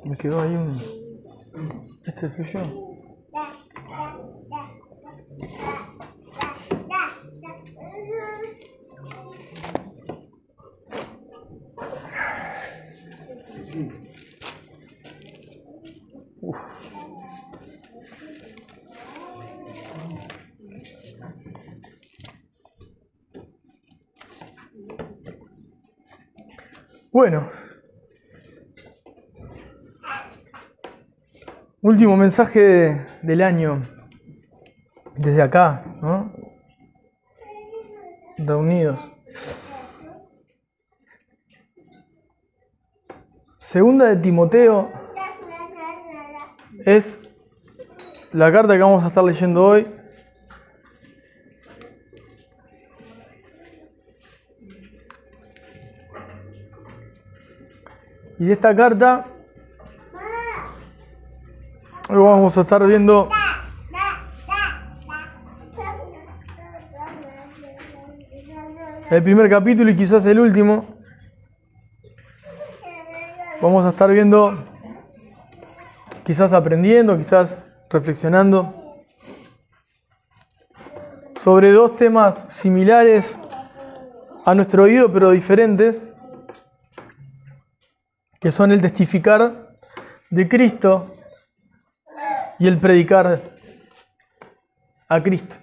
Me quedó ahí un... ¿Este es tuyo? Uf. Bueno, último mensaje del año desde acá, ¿no? Reunidos. Segunda de Timoteo es la carta que vamos a estar leyendo hoy. Y de esta carta hoy vamos a estar viendo el primer capítulo y quizás el último. Vamos a estar viendo, quizás aprendiendo, quizás reflexionando sobre dos temas similares a nuestro oído, pero diferentes, que son el testificar de Cristo y el predicar a Cristo,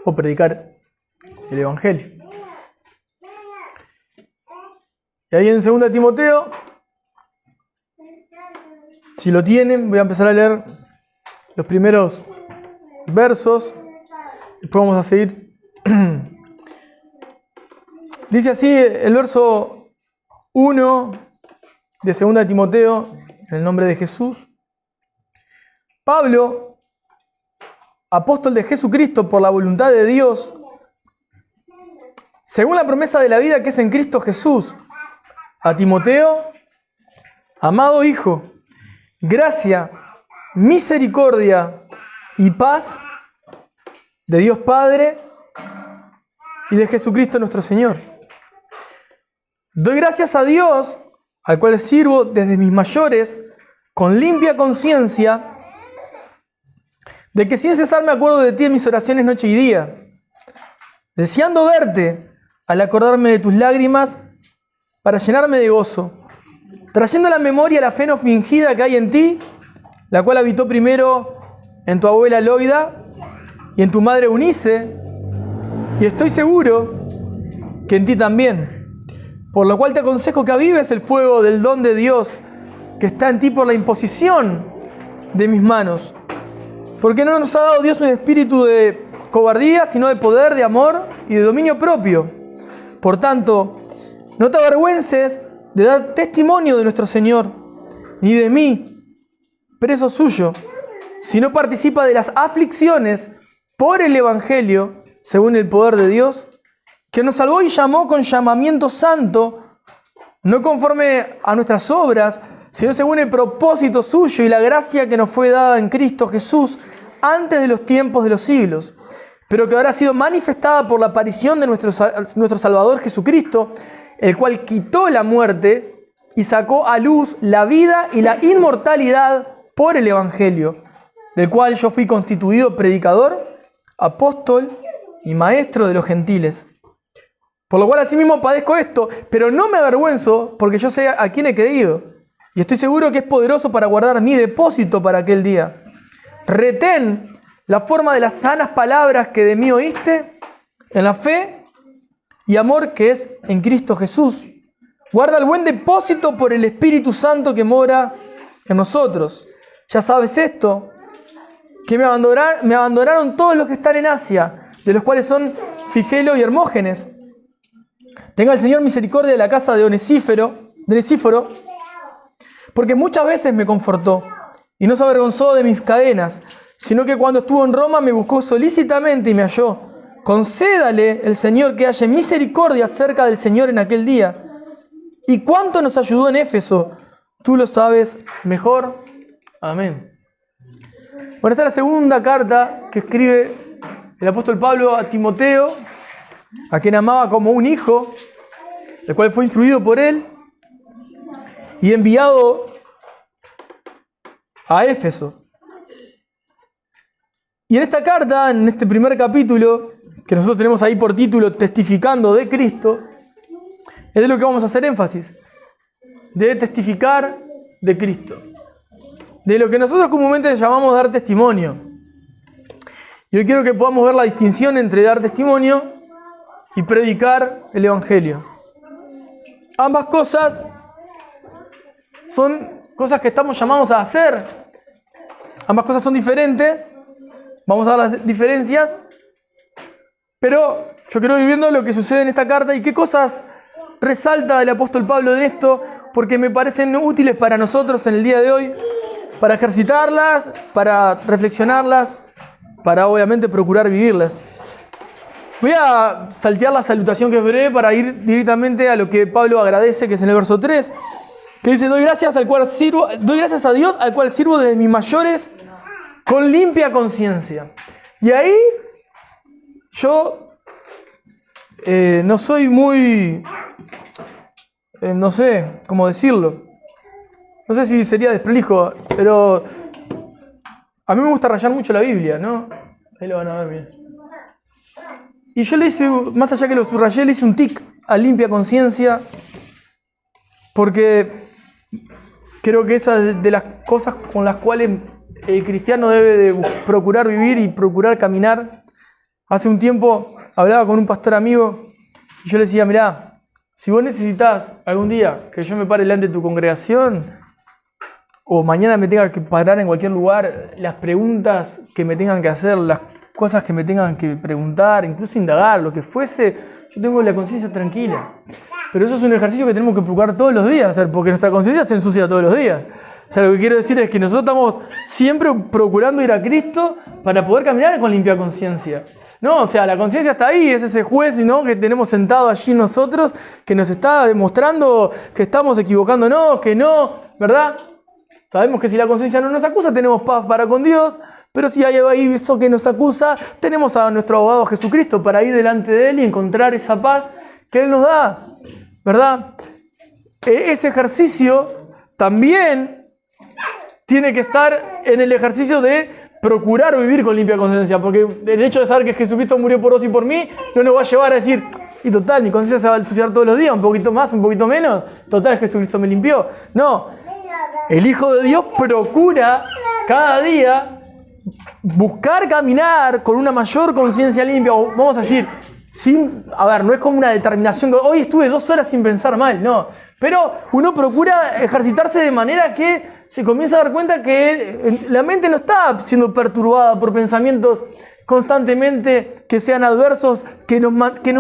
o predicar el Evangelio. Y ahí en 2 Timoteo, si lo tienen, voy a empezar a leer los primeros versos, después vamos a seguir. Dice así el verso 1 de 2 Timoteo, en el nombre de Jesús. Pablo, apóstol de Jesucristo por la voluntad de Dios, según la promesa de la vida que es en Cristo Jesús, a Timoteo, amado hijo, gracia, misericordia y paz de Dios Padre y de Jesucristo nuestro Señor. Doy gracias a Dios, al cual sirvo desde mis mayores, con limpia conciencia, de que sin cesar me acuerdo de ti en mis oraciones noche y día, deseando verte al acordarme de tus lágrimas para llenarme de gozo, trayendo a la memoria la fe no fingida que hay en ti, la cual habitó primero en tu abuela Loida y en tu madre Eunice, y estoy seguro que en ti también. Por lo cual te aconsejo que avives el fuego del don de Dios que está en ti por la imposición de mis manos. Porque no nos ha dado Dios un espíritu de cobardía, sino de poder, de amor y de dominio propio. Por tanto, no te avergüences de dar testimonio de nuestro Señor, ni de mí, preso suyo, sino participa de las aflicciones por el Evangelio, según el poder de Dios, que nos salvó y llamó con llamamiento santo, no conforme a nuestras obras, sino según el propósito suyo y la gracia que nos fue dada en Cristo Jesús antes de los tiempos de los siglos, pero que ahora ha sido manifestada por la aparición de nuestro Salvador Jesucristo, el cual quitó la muerte y sacó a luz la vida y la inmortalidad por el Evangelio, del cual yo fui constituido predicador, apóstol y maestro de los gentiles. Por lo cual asimismo padezco esto, pero no me avergüenzo, porque yo sé a quién he creído, y estoy seguro que es poderoso para guardar mi depósito para aquel día. Retén la forma de las sanas palabras que de mí oíste, en la fe y amor que es en Cristo Jesús. Guarda el buen depósito por el Espíritu Santo que mora en nosotros. Ya sabes esto, que me abandonaron todos los que están en Asia, de los cuales son Figelo y Hermógenes. Tenga el Señor misericordia de la casa de Onesíforo, porque muchas veces me confortó y no se avergonzó de mis cadenas, sino que cuando estuvo en Roma me buscó solícitamente y me halló. Concédale el Señor que haya misericordia acerca del Señor en aquel día. ¿Y cuánto nos ayudó en Éfeso? Tú lo sabes mejor. Amén. Bueno, esta es la segunda carta que escribe el apóstol Pablo a Timoteo, a quien amaba como un hijo, el cual fue instruido por él. y enviado a Éfeso. Y en esta carta, en este primer capítulo, que nosotros tenemos ahí por título Testificando de Cristo, es de lo que vamos a hacer énfasis, de testificar de Cristo, de lo que nosotros comúnmente llamamos dar testimonio. Y hoy quiero que podamos ver la distinción entre dar testimonio y predicar el Evangelio. Ambas cosas son cosas que estamos llamados a hacer. Ambas cosas son diferentes. Vamos a ver las diferencias. Pero yo quiero ir viendo lo que sucede en esta carta y qué cosas resalta el apóstol Pablo en esto, porque me parecen útiles para nosotros en el día de hoy, para ejercitarlas, para reflexionarlas, para obviamente procurar vivirlas. Voy a saltear la salutación que es breve para ir directamente a lo que Pablo agradece, que es en el verso 3, que dice: doy gracias a Dios, al cual sirvo desde mis mayores con limpia conciencia. Y ahí yo no soy muy, no sé cómo decirlo, no sé si sería desprolijo, pero a mí me gusta rayar mucho la Biblia, ¿no? Ahí lo van a ver bien. Y yo le hice, más allá que lo subrayé, le hice un tic a limpia conciencia, porque creo que esa es de las cosas con las cuales el cristiano debe de procurar vivir y procurar caminar. Hace un tiempo hablaba con un pastor amigo y yo le decía: mirá, si vos necesitás algún día que yo me pare delante de tu congregación, o mañana me tenga que parar en cualquier lugar, las preguntas que me tengan que hacer, las cosas que me tengan que preguntar, incluso indagar, lo que fuese, yo tengo la conciencia tranquila. Pero eso es un ejercicio que tenemos que procurar todos los días hacer, porque nuestra conciencia se ensucia todos los días. O sea, lo que quiero decir es que nosotros estamos siempre procurando ir a Cristo para poder caminar con limpia conciencia. No, o sea, la conciencia está ahí, es ese juez, ¿no?, que tenemos sentado allí nosotros, que nos está demostrando que estamos equivocándonos, que no, ¿verdad? Sabemos que si la conciencia no nos acusa, tenemos paz para con Dios, pero si hay eso que nos acusa, tenemos a nuestro abogado Jesucristo para ir delante de Él y encontrar esa paz que Él nos da, ¿verdad? Ese ejercicio también tiene que estar en el ejercicio de procurar vivir con limpia conciencia, porque el hecho de saber que Jesucristo murió por vos y por mí no nos va a llevar a decir: y total, mi conciencia se va a ensuciar todos los días, un poquito más, un poquito menos, total, Jesucristo me limpió. No, el Hijo de Dios procura cada día buscar caminar con una mayor conciencia limpia, o vamos a decir, no es como una determinación, hoy estuve 2 horas sin pensar mal, no, pero uno procura ejercitarse de manera que se comienza a dar cuenta que la mente no está siendo perturbada por pensamientos constantemente que sean adversos, que nos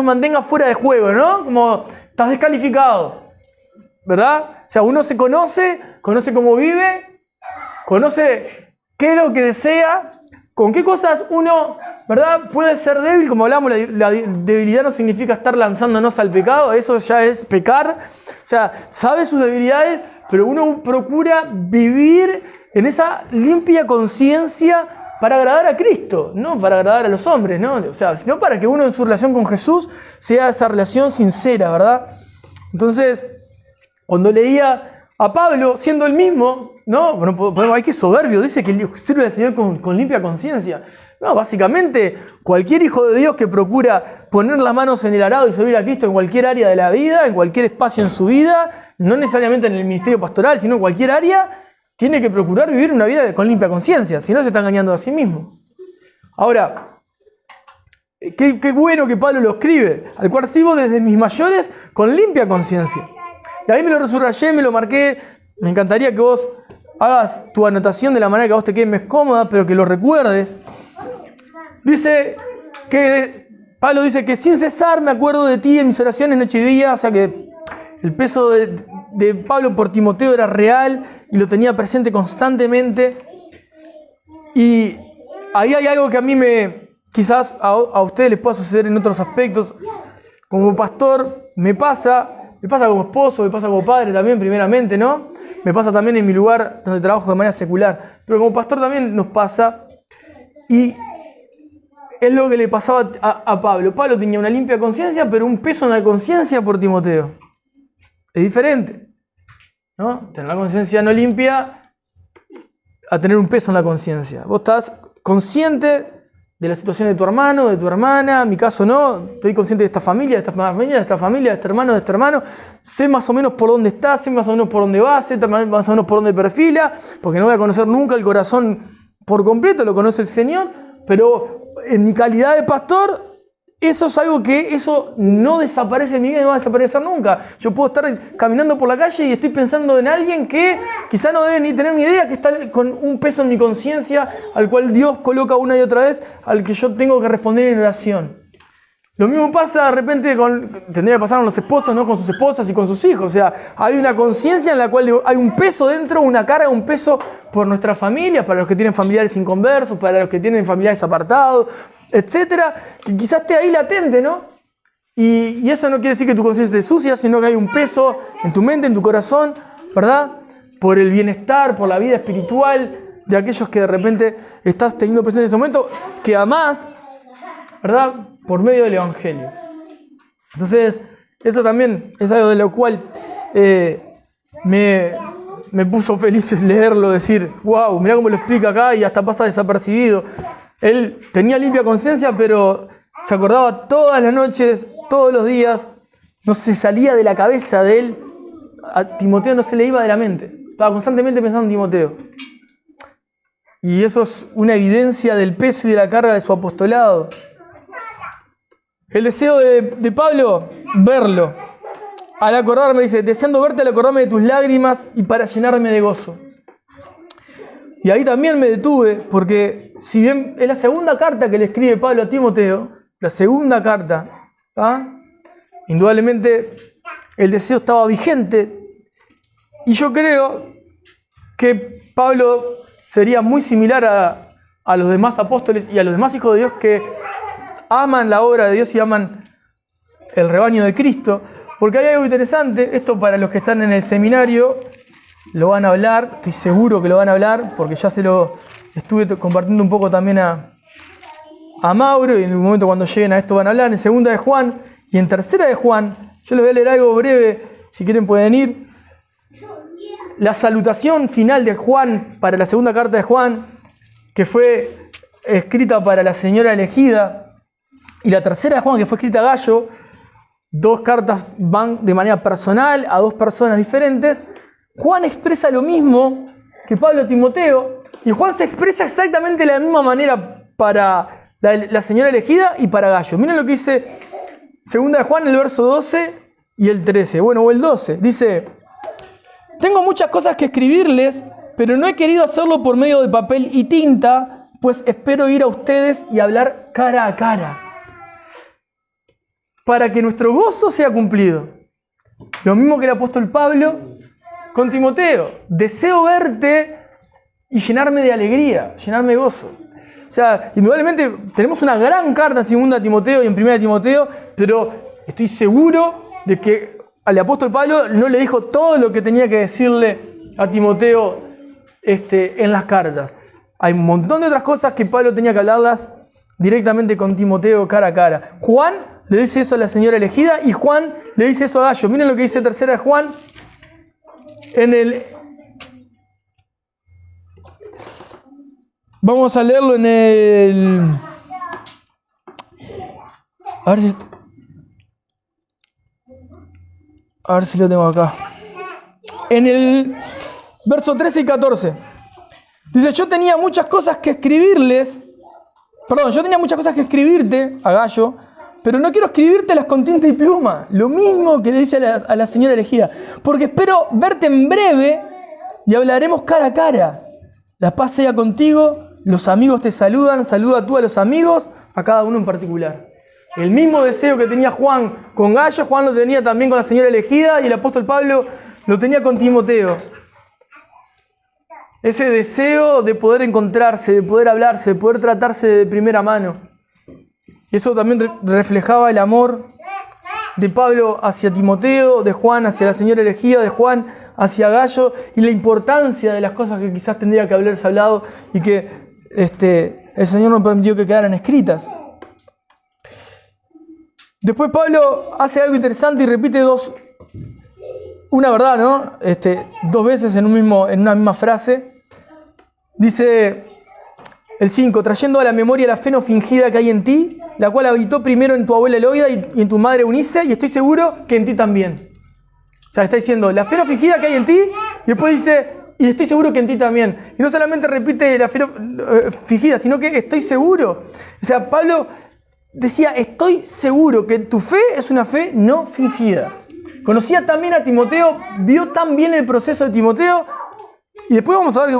mantenga fuera de juego, ¿no? Como estás descalificado, ¿verdad? O sea, uno se conoce cómo vive, conoce qué es lo que desea, con qué cosas uno, ¿verdad?, puede ser débil. Como hablamos, la debilidad no significa estar lanzándonos al pecado, eso ya es pecar. O sea, sabe sus debilidades, pero uno procura vivir en esa limpia conciencia para agradar a Cristo, no para agradar a los hombres, ¿no? O sea, sino para que uno en su relación con Jesús sea esa relación sincera, ¿verdad? Entonces, cuando leía a Pablo, siendo el mismo, ¿no? Bueno, hay que soberbio, dice que sirve al Señor con limpia conciencia. No, básicamente, cualquier hijo de Dios que procura poner las manos en el arado y servir a Cristo en cualquier área de la vida, en cualquier espacio en su vida, no necesariamente en el ministerio pastoral, sino en cualquier área, tiene que procurar vivir una vida con limpia conciencia, si no se está engañando a sí mismo. Ahora, qué bueno que Pablo lo escribe: al cual sirvo desde mis mayores con limpia conciencia. Y ahí me lo subrayé, me lo marqué. Me encantaría que vos hagas tu anotación de la manera que a vos te quede más cómoda, pero que lo recuerdes. Pablo dice que sin cesar me acuerdo de ti en mis oraciones noche y día. O sea que el peso de Pablo por Timoteo era real y lo tenía presente constantemente. Y ahí hay algo que a mí quizás a ustedes les pueda suceder en otros aspectos. Como pastor me pasa como esposo, me pasa como padre también, primeramente, ¿no? Me pasa también en mi lugar donde trabajo de manera secular. Pero como pastor también nos pasa. Y es lo que le pasaba a Pablo. Pablo tenía una limpia conciencia, pero un peso en la conciencia por Timoteo. Es diferente. ¿no? Tener la conciencia no limpia a tener un peso en la conciencia. Vos estás consciente de la situación de tu hermano, de tu hermana, en mi caso no, estoy consciente de esta familia, de esta familia, de esta familia, de este hermano, sé más o menos por dónde está, sé más o menos por dónde va, sé más o menos por dónde perfila, porque no voy a conocer nunca el corazón por completo, lo conoce el Señor, pero en mi calidad de pastor, eso es algo que eso no desaparece en mi vida y no va a desaparecer nunca. Yo puedo estar caminando por la calle y estoy pensando en alguien que quizá no debe ni tener ni idea, que está con un peso en mi conciencia al cual Dios coloca una y otra vez, al que yo tengo que responder en oración. Lo mismo pasa de repente tendría que pasar con los esposos, ¿no? Con sus esposas y con sus hijos. O sea, hay una conciencia en la cual hay un peso dentro, una carga, un peso por nuestra familia, para los que tienen familiares inconversos, para los que tienen familiares apartados, etcétera, que quizás esté ahí latente, ¿no? Y eso no quiere decir que tu conciencia esté sucia, sino que hay un peso en tu mente, en tu corazón, ¿verdad? Por el bienestar, por la vida espiritual de aquellos que de repente estás teniendo presente en este momento, que amás, ¿verdad? Por medio del Evangelio. Entonces, eso también es algo de lo cual me puso feliz leerlo, decir, wow, mirá cómo lo explica acá y hasta pasa desapercibido. Él tenía limpia conciencia, pero se acordaba todas las noches, todos los días, no se salía de la cabeza de él, a Timoteo no se le iba de la mente, estaba constantemente pensando en Timoteo. Y eso es una evidencia del peso y de la carga de su apostolado. El deseo de Pablo, verlo. Al acordarme, dice, deseando verte al acordarme de tus lágrimas y para llenarme de gozo. Y ahí también me detuve, porque si bien es la segunda carta que le escribe Pablo a Timoteo, la segunda carta, indudablemente el deseo estaba vigente, y yo creo que Pablo sería muy similar a los demás apóstoles y a los demás hijos de Dios que aman la obra de Dios y aman el rebaño de Cristo, porque hay algo interesante, esto para los que están en el seminario, lo van a hablar, estoy seguro que lo van a hablar, porque ya se lo estuve compartiendo un poco también a Mauro, y en el momento cuando lleguen a esto van a hablar, en segunda de Juan y en tercera de Juan. Yo les voy a leer algo breve, si quieren pueden ir. La salutación final de Juan para la segunda carta de Juan, que fue escrita para la señora elegida, y la tercera de Juan, que fue escrita a Gallo. Dos cartas van de manera personal a dos personas diferentes. Juan expresa lo mismo que Pablo a Timoteo, y Juan se expresa exactamente de la misma manera para la señora elegida y para Gallo. Miren lo que dice segunda de Juan, el verso 12 y el 13, o el 12. Dice, tengo muchas cosas que escribirles, pero no he querido hacerlo por medio de papel y tinta, pues espero ir a ustedes y hablar cara a cara, para que nuestro gozo sea cumplido. Lo mismo que el apóstol Pablo con Timoteo. Deseo verte y llenarme de alegría, llenarme de gozo. O sea, indudablemente tenemos una gran carta en 2 Timoteo y en 1 Timoteo, pero estoy seguro de que al apóstol Pablo no le dijo todo lo que tenía que decirle a Timoteo en las cartas. Hay un montón de otras cosas que Pablo tenía que hablarlas directamente con Timoteo cara a cara. Juan le dice eso a la señora elegida y Juan le dice eso a Gallo. Miren lo que dice tercera de Juan. Vamos a leerlo en el... A ver si lo tengo acá. En el verso 13 y 14. Dice, yo tenía muchas cosas que escribirte, a Gallo, pero no quiero escribírtelas con tinta y pluma. Lo mismo que le dice a la señora elegida. Porque espero verte en breve y hablaremos cara a cara. La paz sea contigo, los amigos te saludan, saluda tú a los amigos, a cada uno en particular. El mismo deseo que tenía Juan con Gallo, Juan lo tenía también con la señora elegida y el apóstol Pablo lo tenía con Timoteo. Ese deseo de poder encontrarse, de poder hablarse, de poder tratarse de primera mano. Y eso también reflejaba el amor de Pablo hacia Timoteo, de Juan hacia la señora elegida, de Juan hacia Gallo, y la importancia de las cosas que quizás tendría que haberse hablado y que el Señor no permitió que quedaran escritas. Después Pablo hace algo interesante y repite una verdad, ¿no? Dos veces en una misma frase. Dice el 5, trayendo a la memoria la fe no fingida que hay en ti, la cual habitó primero en tu abuela Eloida y en tu madre Eunice, y estoy seguro que en ti también. O sea, está diciendo, la fe no fingida que hay en ti, y después dice, y estoy seguro que en ti también. Y no solamente repite la fe fingida, sino que estoy seguro. O sea, Pablo decía, estoy seguro que tu fe es una fe no fingida. Conocía también a Timoteo, vio tan bien el proceso de Timoteo, y después vamos a ver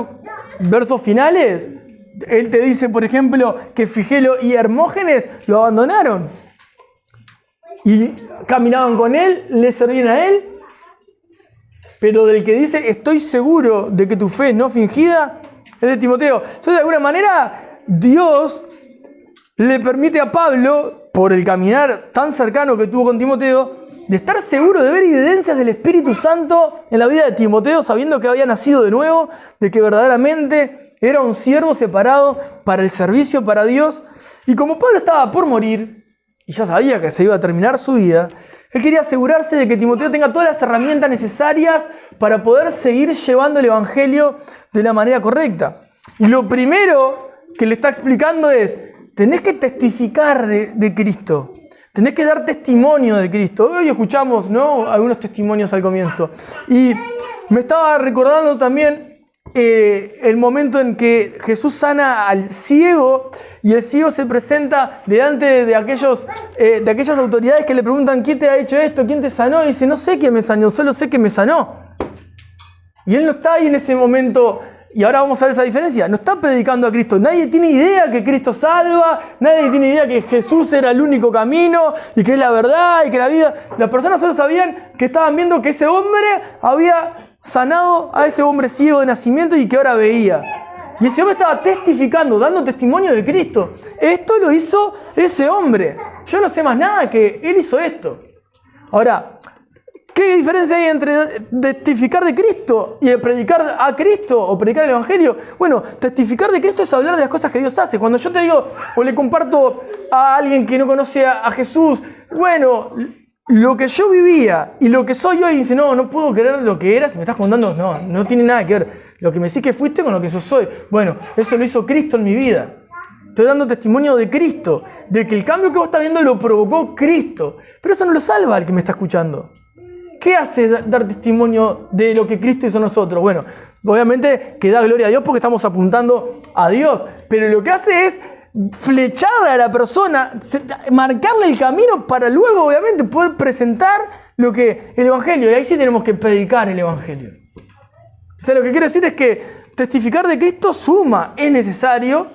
versos finales. Él te dice, por ejemplo, que Figelo y Hermógenes lo abandonaron. Y caminaban con él, le servían a él. Pero del que dice, estoy seguro de que tu fe es no fingida, es de Timoteo. Entonces, de alguna manera, Dios le permite a Pablo, por el caminar tan cercano que tuvo con Timoteo, de estar seguro de ver evidencias del Espíritu Santo en la vida de Timoteo, sabiendo que había nacido de nuevo, de que verdaderamente era un siervo separado para el servicio para Dios. Y como Pablo estaba por morir, y ya sabía que se iba a terminar su vida, él quería asegurarse de que Timoteo tenga todas las herramientas necesarias para poder seguir llevando el Evangelio de la manera correcta. Y lo primero que le está explicando es, tenés que testificar de Cristo. Tenés que dar testimonio de Cristo. Hoy escuchamos, ¿no?, algunos testimonios al comienzo. Y me estaba recordando también el momento en que Jesús sana al ciego y el ciego se presenta delante de aquellas autoridades que le preguntan ¿quién te ha hecho esto? ¿Quién te sanó? Y dice, no sé quién me sanó, solo sé que me sanó. Y él no está ahí en ese momento, y ahora vamos a ver esa diferencia, no está predicando a Cristo. Nadie tiene idea que Cristo salva, nadie tiene idea que Jesús era el único camino y que es la verdad y que la vida. Las personas solo sabían que estaban viendo que ese hombre había sanado a ese hombre ciego de nacimiento y que ahora veía. Y ese hombre estaba testificando, dando testimonio de Cristo. Esto lo hizo ese hombre. Yo no sé más nada que él hizo esto. Ahora, ¿qué diferencia hay entre testificar de Cristo y predicar a Cristo o predicar el Evangelio? Bueno, testificar de Cristo es hablar de las cosas que Dios hace. Cuando yo te digo o le comparto a alguien que no conoce a Jesús, bueno, lo que yo vivía y lo que soy hoy, dice, no puedo creer lo que eras, y me estás contando, no tiene nada que ver. Lo que me decís que fuiste con lo que yo soy. Bueno, eso lo hizo Cristo en mi vida. Estoy dando testimonio de Cristo, de que el cambio que vos estás viendo lo provocó Cristo. Pero eso no lo salva al que me está escuchando. ¿Qué hace dar testimonio de lo que Cristo hizo en nosotros? Bueno, obviamente que da gloria a Dios porque estamos apuntando a Dios. Pero lo que hace es flecharle a la persona, marcarle el camino para luego, obviamente, poder presentar el Evangelio. Y ahí sí tenemos que predicar el Evangelio. O sea, lo que quiero decir es que testificar de Cristo suma, es necesario.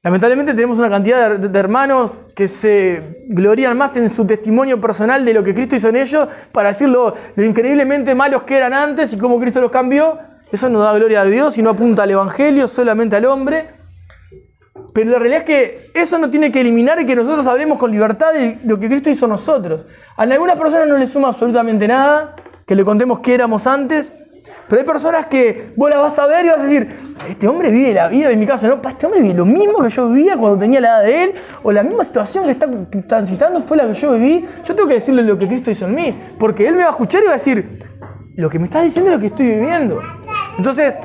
Lamentablemente tenemos una cantidad de hermanos que se glorían más en su testimonio personal de lo que Cristo hizo en ellos para decir lo increíblemente malos que eran antes y cómo Cristo los cambió. Eso no da gloria a Dios y no apunta al Evangelio, solamente al hombre. Pero la realidad es que eso no tiene que eliminar que nosotros hablemos con libertad de lo que Cristo hizo nosotros. A algunas personas no les suma absolutamente nada que le contemos qué éramos antes. Pero hay personas que vos las vas a ver y vas a decir, este hombre vive la vida en mi casa, ¿no? Este hombre vive lo mismo que yo vivía cuando tenía la edad de él, o la misma situación que está transitando fue la que yo viví. Yo tengo que decirle lo que Cristo hizo en mí, porque él me va a escuchar y va a decir, lo que me estás diciendo es lo que estoy viviendo. Entonces,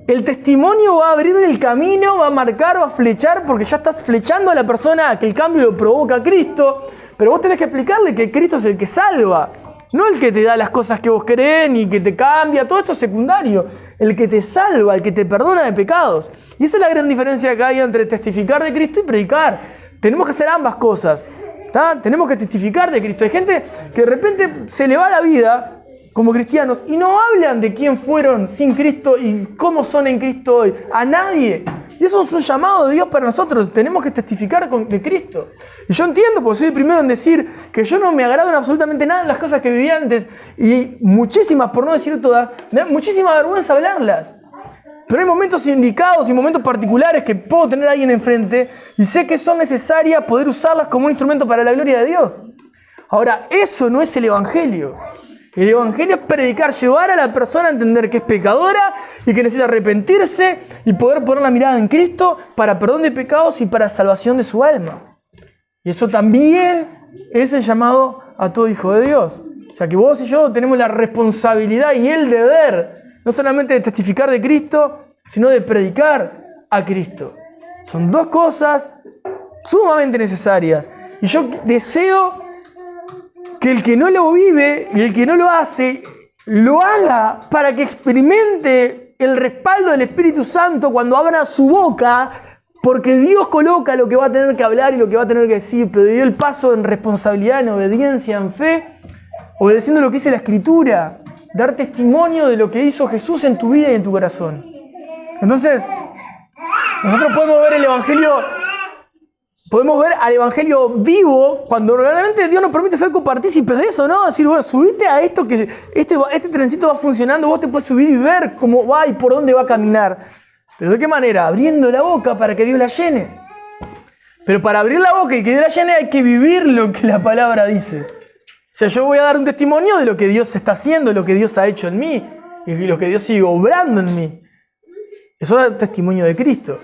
el testimonio va a abrir el camino, va a marcar, va a flechar, porque ya estás flechando a la persona a que el cambio lo provoca a Cristo, pero vos tenés que explicarle que Cristo es el que salva. No el que te da las cosas que vos querés, ni que te cambia, todo esto es secundario. El que te salva, el que te perdona de pecados. Y esa es la gran diferencia que hay entre testificar de Cristo y predicar. Tenemos que hacer ambas cosas. ¿Tá? Tenemos que testificar de Cristo. Hay gente que de repente se le va la vida como cristianos y no hablan de quién fueron sin Cristo y cómo son en Cristo hoy. A nadie. Y eso es un llamado de Dios para nosotros. Tenemos que testificar de Cristo. Y yo entiendo, porque soy el primero en decir que yo no me agrado en absolutamente nada en las cosas que viví antes. Y muchísimas, por no decir todas, me da muchísima vergüenza hablarlas. Pero hay momentos indicados y momentos particulares que puedo tener a alguien enfrente y sé que son necesarias poder usarlas como un instrumento para la gloria de Dios. Ahora, eso no es el Evangelio. El Evangelio es predicar, llevar a la persona a entender que es pecadora y que necesita arrepentirse y poder poner la mirada en Cristo para perdón de pecados y para salvación de su alma. Y eso también es el llamado a todo hijo de Dios. O sea que vos y yo tenemos la responsabilidad y el deber, no solamente de testificar de Cristo, sino de predicar a Cristo. Son dos cosas sumamente necesarias. Y yo deseo que el que no lo vive y el que no lo hace, lo haga para que experimente el respaldo del Espíritu Santo cuando abra su boca, porque Dios coloca lo que va a tener que hablar y lo que va a tener que decir, pero dio el paso en responsabilidad, en obediencia, en fe, obedeciendo lo que dice la Escritura, dar testimonio de lo que hizo Jesús en tu vida y en tu corazón. Entonces, nosotros podemos ver el Evangelio, podemos ver al Evangelio vivo cuando realmente Dios nos permite ser copartícipes de eso, ¿no? Decir, bueno, subite a esto, que este trencito va funcionando, vos te puedes subir y ver cómo va y por dónde va a caminar. ¿Pero de qué manera? Abriendo la boca para que Dios la llene. Pero para abrir la boca y que Dios la llene hay que vivir lo que la palabra dice. O sea, yo voy a dar un testimonio de lo que Dios está haciendo, lo que Dios ha hecho en mí y lo que Dios sigue obrando en mí. Eso da testimonio de Cristo.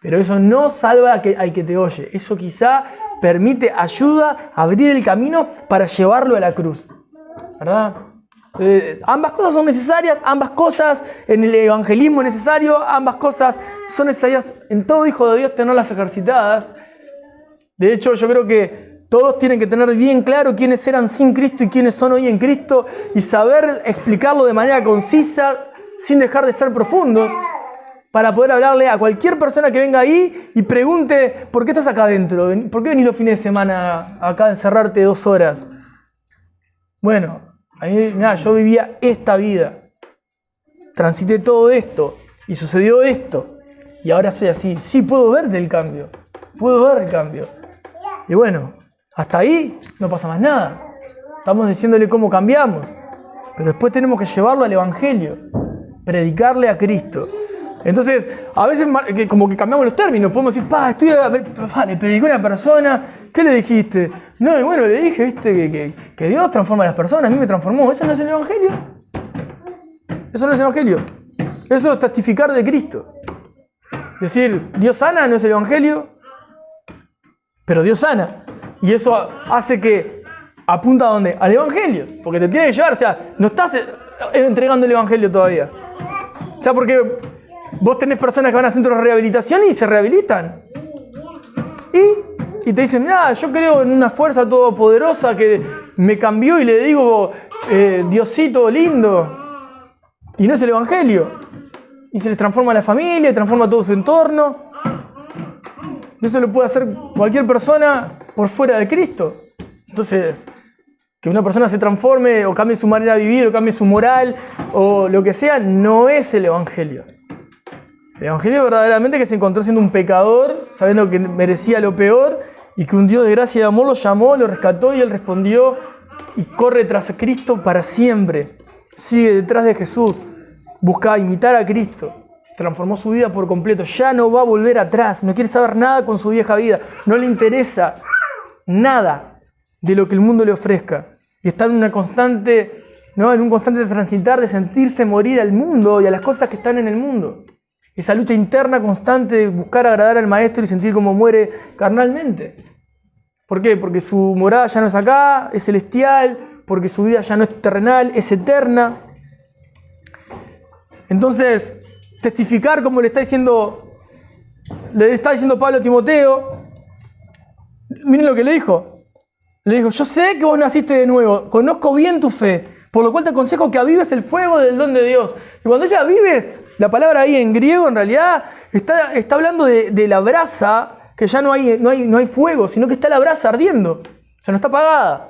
Pero eso no salva al que te oye. Eso quizá permite, ayuda a abrir el camino para llevarlo a la cruz. ¿Verdad? Ambas cosas son necesarias, ambas cosas en el evangelismo es necesario, ambas cosas son necesarias en todo hijo de Dios tenerlas ejercitadas. De hecho, yo creo que todos tienen que tener bien claro quiénes eran sin Cristo y quiénes son hoy en Cristo y saber explicarlo de manera concisa sin dejar de ser profundos, para poder hablarle a cualquier persona que venga ahí y pregunte ¿por qué estás acá adentro? ¿Por qué venís los fines de semana acá a encerrarte 2 horas? Bueno, a mí, mirá, yo vivía esta vida, transité todo esto y sucedió esto y ahora soy así. Sí, puedo ver el cambio, y bueno, hasta ahí no pasa más nada. Estamos diciéndole cómo cambiamos, pero después tenemos que llevarlo al Evangelio, predicarle a Cristo. Entonces, a veces como que cambiamos los términos, podemos decir, le predicó a una persona, ¿qué le dijiste? No, y bueno, le dije, viste, que Dios transforma a las personas, a mí me transformó. ¿Eso no es el Evangelio? Eso no es el Evangelio. Eso es testificar de Cristo. Decir, Dios sana no es el Evangelio, pero Dios sana. Y eso hace que apunta a ¿dónde? Al Evangelio, porque te tiene que llevar, o sea, no estás entregando el Evangelio todavía. O sea, porque vos tenés personas que van a centros de rehabilitación y se rehabilitan. Y te dicen, mira, yo creo en una fuerza todopoderosa que me cambió y le digo, Diosito lindo. Y no es el Evangelio. Y se les transforma la familia, transforma todo su entorno. Y eso lo puede hacer cualquier persona por fuera de Cristo. Entonces, que una persona se transforme o cambie su manera de vivir o cambie su moral o lo que sea, no es el Evangelio. El Evangelio verdaderamente que se encontró siendo un pecador, sabiendo que merecía lo peor, y que un Dios de gracia y de amor lo llamó, lo rescató y él respondió y corre tras Cristo para siempre. Sigue detrás de Jesús, busca imitar a Cristo, transformó su vida por completo, ya no va a volver atrás, no quiere saber nada con su vieja vida, no le interesa nada de lo que el mundo le ofrezca. Y está en un constante transitar de sentirse morir al mundo y a las cosas que están en el mundo. Esa lucha interna constante de buscar agradar al Maestro y sentir cómo muere carnalmente. ¿Por qué? Porque su morada ya no es acá, es celestial, porque su vida ya no es terrenal, es eterna. Entonces, testificar como le está diciendo Pablo a Timoteo, miren lo que le dijo. Le dijo, yo sé que vos naciste de nuevo, conozco bien tu fe, por lo cual te aconsejo que avives el fuego del don de Dios. Y cuando ella avives, la palabra ahí en griego en realidad está hablando de la brasa, que ya no hay fuego, sino que está la brasa ardiendo. O sea, no está apagada.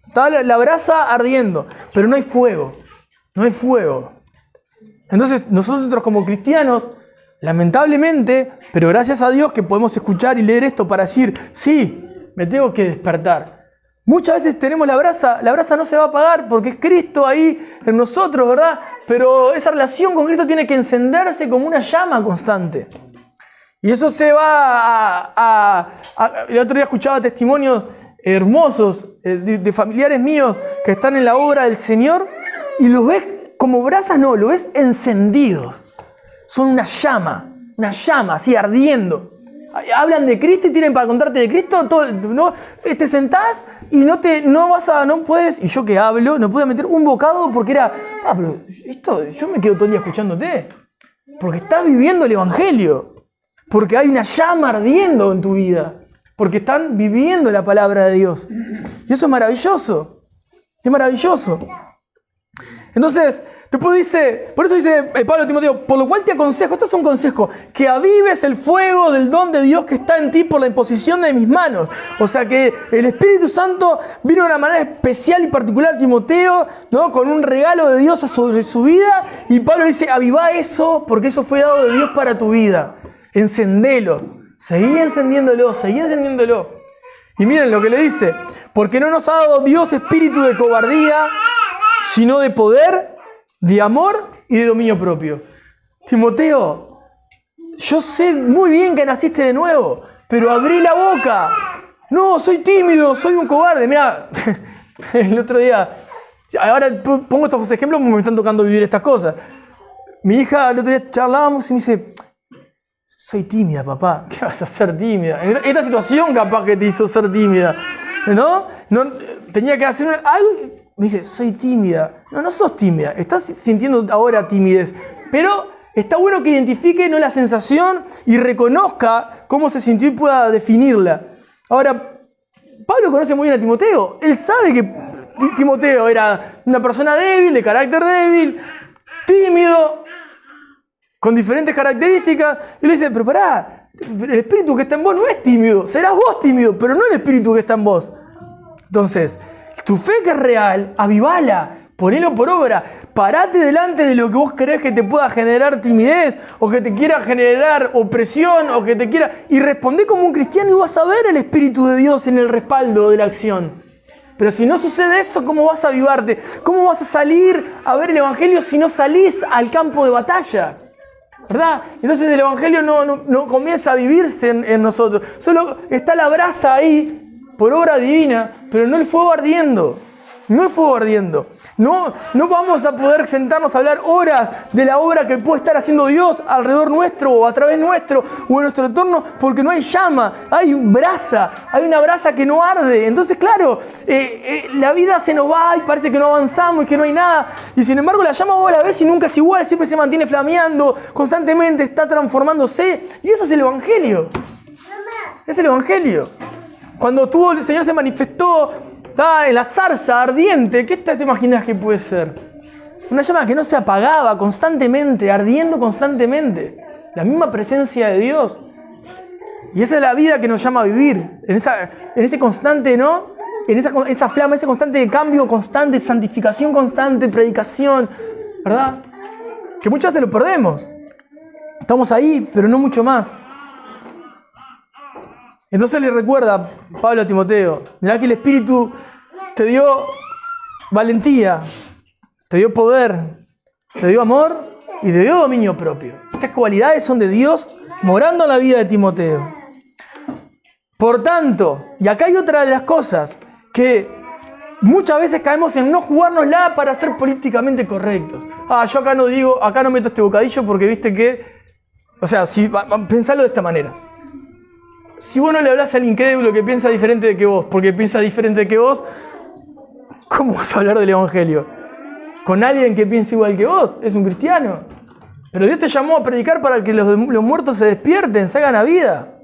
Está la brasa ardiendo, pero no hay fuego. No hay fuego. Entonces, nosotros como cristianos, lamentablemente, pero gracias a Dios que podemos escuchar y leer esto para decir, sí, me tengo que despertar. Muchas veces tenemos la brasa no se va a apagar porque es Cristo ahí en nosotros, ¿verdad? Pero esa relación con Cristo tiene que encenderse como una llama constante. Y eso se va el otro día escuchaba testimonios hermosos de familiares míos que están en la obra del Señor y los ves como brasas, no, los ves encendidos. Son una llama así ardiendo. Hablan de Cristo y tienen para contarte de Cristo. No, te sentás y no puedes, y yo que hablo, no pude meter un bocado porque era, pero esto, yo me quedo todo el día escuchándote. Porque estás viviendo el Evangelio. Porque hay una llama ardiendo en tu vida. Porque están viviendo la palabra de Dios. Y eso es maravilloso. Es maravilloso. Entonces, después dice, por eso dice Pablo a Timoteo, por lo cual te aconsejo, esto es un consejo, que avives el fuego del don de Dios que está en ti por la imposición de mis manos. O sea que el Espíritu Santo vino de una manera especial y particular a Timoteo, ¿no? Con un regalo de Dios sobre su vida. Y Pablo dice, avivá eso, porque eso fue dado de Dios para tu vida. Encendelo. Seguí encendiéndolo, seguí encendiéndolo. Y miren lo que le dice. Porque no nos ha dado Dios espíritu de cobardía, sino de poder, de amor y de dominio propio. Timoteo, yo sé muy bien que naciste de nuevo, pero abrí la boca. No, soy tímido, soy un cobarde. Mira, el otro día, ahora pongo estos ejemplos porque me están tocando vivir estas cosas. Mi hija, el otro día charlábamos y me dice, soy tímida, papá. ¿Qué vas a ser tímida? Esta situación capaz que te hizo ser tímida. ¿No? Tenía que hacer algo. Me dice, soy tímida. No sos tímida. Estás sintiendo ahora timidez. Pero está bueno que identifique la sensación y reconozca cómo se sintió y pueda definirla. Ahora, Pablo conoce muy bien a Timoteo. Él sabe que Timoteo era una persona débil, de carácter débil, tímido, con diferentes características. Y le dice, pero pará, el espíritu que está en vos no es tímido. Serás vos tímido, pero no el espíritu que está en vos. Entonces, tu fe que es real, avivala, ponelo por obra. Parate delante de lo que vos querés que te pueda generar timidez, o que te quiera generar opresión, o que te quiera... Y respondé como un cristiano y vas a ver el Espíritu de Dios en el respaldo de la acción. Pero si no sucede eso, ¿cómo vas a avivarte? ¿Cómo vas a salir a ver el Evangelio si no salís al campo de batalla? ¿Verdad? Entonces el Evangelio no comienza a vivirse en nosotros. Solo está la brasa ahí, por obra divina, pero no el fuego ardiendo. No el fuego ardiendo. No vamos a poder sentarnos a hablar horas de la obra que puede estar haciendo Dios alrededor nuestro, o a través nuestro, o en nuestro entorno, porque no hay llama, hay brasa, hay una brasa que no arde. Entonces, claro, la vida se nos va y parece que no avanzamos y que no hay nada. Y sin embargo, la llama vos la ves y nunca es igual, siempre se mantiene flameando, constantemente está transformándose. Y eso es el Evangelio. Es el Evangelio. Cuando el Señor se manifestó en la zarza ardiente, ¿qué te imaginas que puede ser? Una llama que no se apagaba constantemente, ardiendo constantemente. La misma presencia de Dios. Y esa es la vida que nos llama a vivir. En ese constante, ¿no? En esa flama, ese constante cambio constante, santificación constante, predicación, ¿verdad? Que muchas veces lo perdemos. Estamos ahí, pero no mucho más. Entonces le recuerda Pablo a Timoteo, mirá que el Espíritu te dio valentía, te dio poder, te dio amor y te dio dominio propio. Estas cualidades son de Dios morando en la vida de Timoteo. Por tanto, y acá hay otra de las cosas, que muchas veces caemos en no jugárnosla para ser políticamente correctos. Yo acá no digo, acá no meto este bocadillo porque viste que... O sea, pensalo de esta manera. Si vos no le hablas al incrédulo que piensa diferente que vos, porque piensa diferente que vos, ¿cómo vas a hablar del Evangelio? Con alguien que piensa igual que vos, es un cristiano. Pero Dios te llamó a predicar para que los muertos se despierten, se hagan a vida.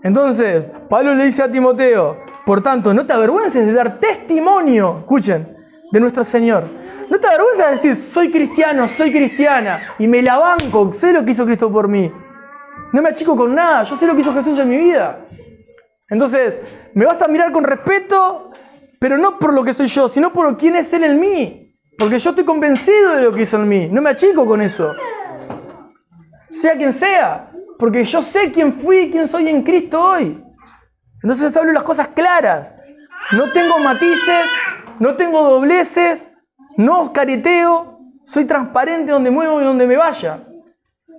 Entonces, Pablo le dice a Timoteo, por tanto, no te avergüences de dar testimonio, escuchen, de nuestro Señor. No te avergüences de decir, soy cristiano, soy cristiana, y me la banco, sé lo que hizo Cristo por mí. No me achico con nada, yo sé lo que hizo Jesús en mi vida. Entonces, me vas a mirar con respeto, pero no por lo que soy yo, sino por quién es Él en mí. Porque yo estoy convencido de lo que hizo en mí, no me achico con eso. Sea quien sea, porque yo sé quién fui y quién soy en Cristo hoy. Entonces hablo las cosas claras. No tengo matices, no tengo dobleces, no careteo, soy transparente donde muevo y donde me vaya.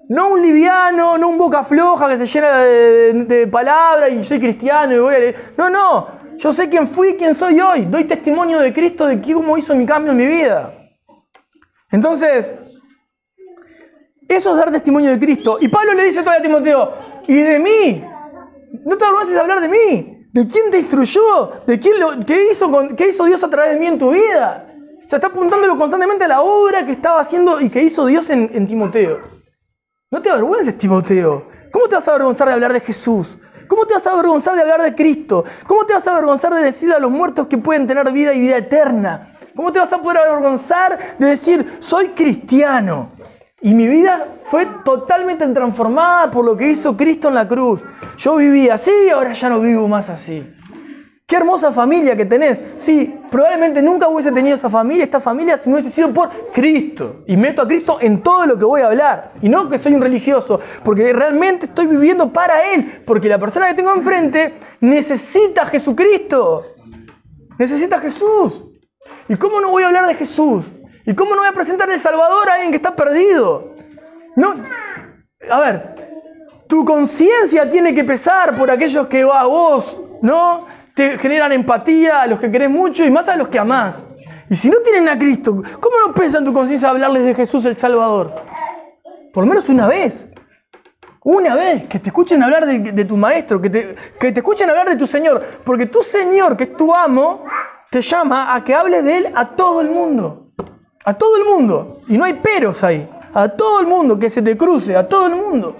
No un liviano, no un boca floja que se llena de palabras y soy cristiano y voy a leer. No. Yo sé quién fui y quién soy hoy. Doy testimonio de Cristo, de cómo hizo mi cambio en mi vida. Entonces, eso es dar testimonio de Cristo. Y Pablo le dice todavía a Timoteo, y de mí. No te avergüences de hablar de mí. ¿De quién te instruyó? ¿De qué hizo Dios a través de mí en tu vida? O sea, está apuntándolo constantemente a la obra que estaba haciendo y que hizo Dios en Timoteo. No te avergüences, Timoteo. ¿Cómo te vas a avergonzar de hablar de Jesús? ¿Cómo te vas a avergonzar de hablar de Cristo? ¿Cómo te vas a avergonzar de decirle a los muertos que pueden tener vida y vida eterna? ¿Cómo te vas a poder avergonzar de decir, soy cristiano? Y mi vida fue totalmente transformada por lo que hizo Cristo en la cruz. Yo vivía así y ahora ya no vivo más así. Qué hermosa familia que tenés. Sí, probablemente nunca hubiese tenido esta familia, si no hubiese sido por Cristo. Y meto a Cristo en todo lo que voy a hablar. Y no que soy un religioso, porque realmente estoy viviendo para Él. Porque la persona que tengo enfrente necesita a Jesucristo. Necesita a Jesús. ¿Y cómo no voy a hablar de Jesús? ¿Y cómo no voy a presentar el Salvador a alguien que está perdido? No. A ver, tu conciencia tiene que pesar por aquellos que a vos, ¿no?, te generan empatía, a los que querés mucho y más a los que amás. Y si no tienen a Cristo, ¿cómo no pesa en tu conciencia hablarles de Jesús el Salvador? Por lo menos una vez. Una vez, que te escuchen hablar de tu maestro, que te escuchen hablar de tu Señor. Porque tu Señor, que es tu amo, te llama a que hables de Él a todo el mundo. A todo el mundo. Y no hay peros ahí. A todo el mundo, que se te cruce, a todo el mundo.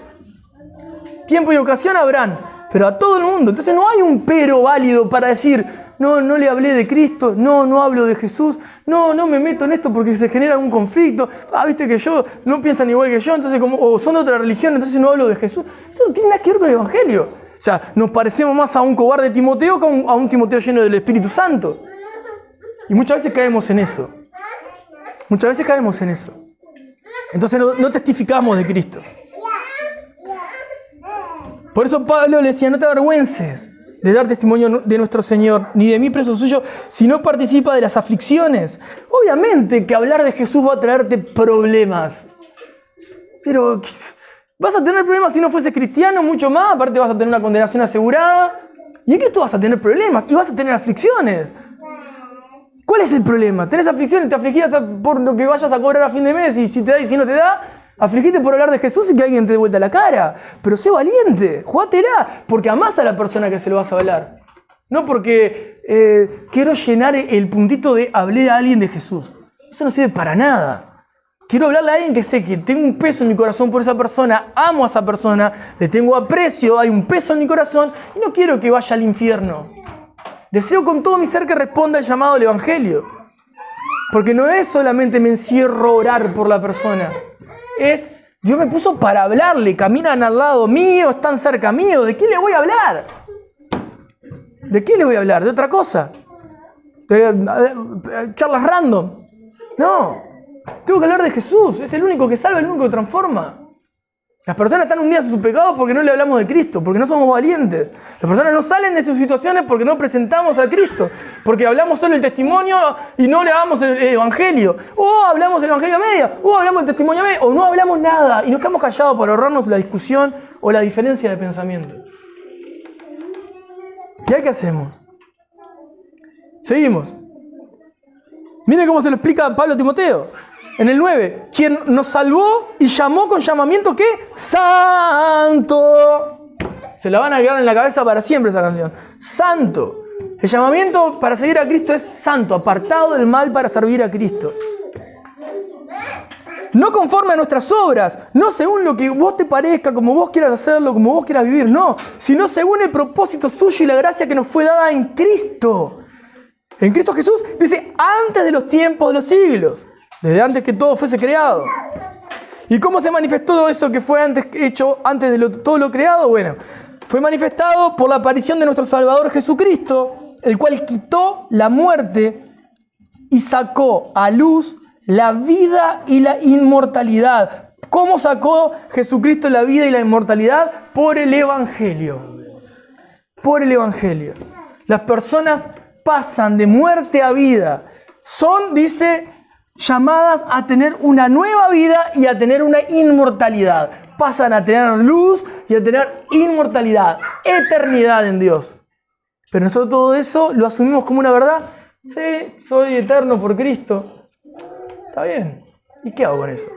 Tiempo y ocasión habrán, pero a todo el mundo. Entonces no hay un pero válido para decir, no le hablé de Cristo, no hablo de Jesús, no me meto en esto porque se genera un conflicto. Viste que yo no piensan igual que yo, entonces o son de otra religión, entonces no hablo de Jesús. Eso no tiene nada que ver con el Evangelio. O sea, nos parecemos más a un cobarde Timoteo que a un Timoteo lleno del Espíritu Santo. Y muchas veces caemos en eso. Entonces no testificamos de Cristo. Por eso Pablo le decía, no te avergüences de dar testimonio de nuestro Señor, ni de mí preso suyo, si no participa de las aflicciones. Obviamente que hablar de Jesús va a traerte problemas. Pero vas a tener problemas si no fueses cristiano, mucho más. Aparte vas a tener una condenación asegurada. Y en Cristo vas a tener problemas y vas a tener aflicciones. ¿Cuál es el problema? Tenés aflicciones, te afligís hasta por lo que vayas a cobrar a fin de mes y si te da y si no te da. Afligite por hablar de Jesús y que alguien te dé vuelta la cara. Pero sé valiente, jugátela, porque amás a la persona que se lo vas a hablar. No porque quiero llenar el puntito de hablé a alguien de Jesús. Eso no sirve para nada. Quiero hablarle a alguien que sé que tengo un peso en mi corazón por esa persona, amo a esa persona, le tengo aprecio, hay un peso en mi corazón y no quiero que vaya al infierno. Deseo con todo mi ser que responda al llamado del Evangelio. Porque no es solamente me encierro a orar por la persona. Dios me puso para hablarle, caminan al lado mío, están cerca mío. ¿De qué le voy a hablar? ¿De qué le voy a hablar? ¿De otra cosa? ¿De charlas random? No, tengo que hablar de Jesús. Es el único que salva, el único que transforma. Las personas están hundidas en sus pecados porque no le hablamos de Cristo, porque no somos valientes. Las personas no salen de sus situaciones porque no presentamos a Cristo, porque hablamos solo el testimonio y no le damos el Evangelio. O hablamos el Evangelio a media, o hablamos el testimonio a media, o no hablamos nada y nos quedamos callados para ahorrarnos la discusión o la diferencia de pensamiento. ¿Y ahí qué hacemos? Seguimos. Miren cómo se lo explica Pablo a Timoteo. En el 9, quien nos salvó y llamó con llamamiento, ¿qué? ¡Santo! Se la van a quedar en la cabeza para siempre esa canción. ¡Santo! El llamamiento para seguir a Cristo es santo, apartado del mal para servir a Cristo. No conforme a nuestras obras, no según lo que vos te parezca, como vos quieras hacerlo, como vos quieras vivir, no, sino según el propósito suyo y la gracia que nos fue dada en Cristo. En Cristo Jesús, dice, antes de los tiempos de los siglos. Desde antes que todo fuese creado. ¿Y cómo se manifestó todo eso que fue hecho antes de todo lo creado? Bueno, fue manifestado por la aparición de nuestro Salvador Jesucristo, el cual quitó la muerte y sacó a luz la vida y la inmortalidad. ¿Cómo sacó Jesucristo la vida y la inmortalidad? Por el Evangelio. Por el Evangelio. Las personas pasan de muerte a vida. Son, dice, llamadas a tener una nueva vida y a tener una inmortalidad. Pasan a tener luz y a tener inmortalidad, eternidad en Dios. Pero nosotros todo eso lo asumimos como una verdad. Sí, soy eterno por Cristo. Está bien. ¿Y qué hago con eso?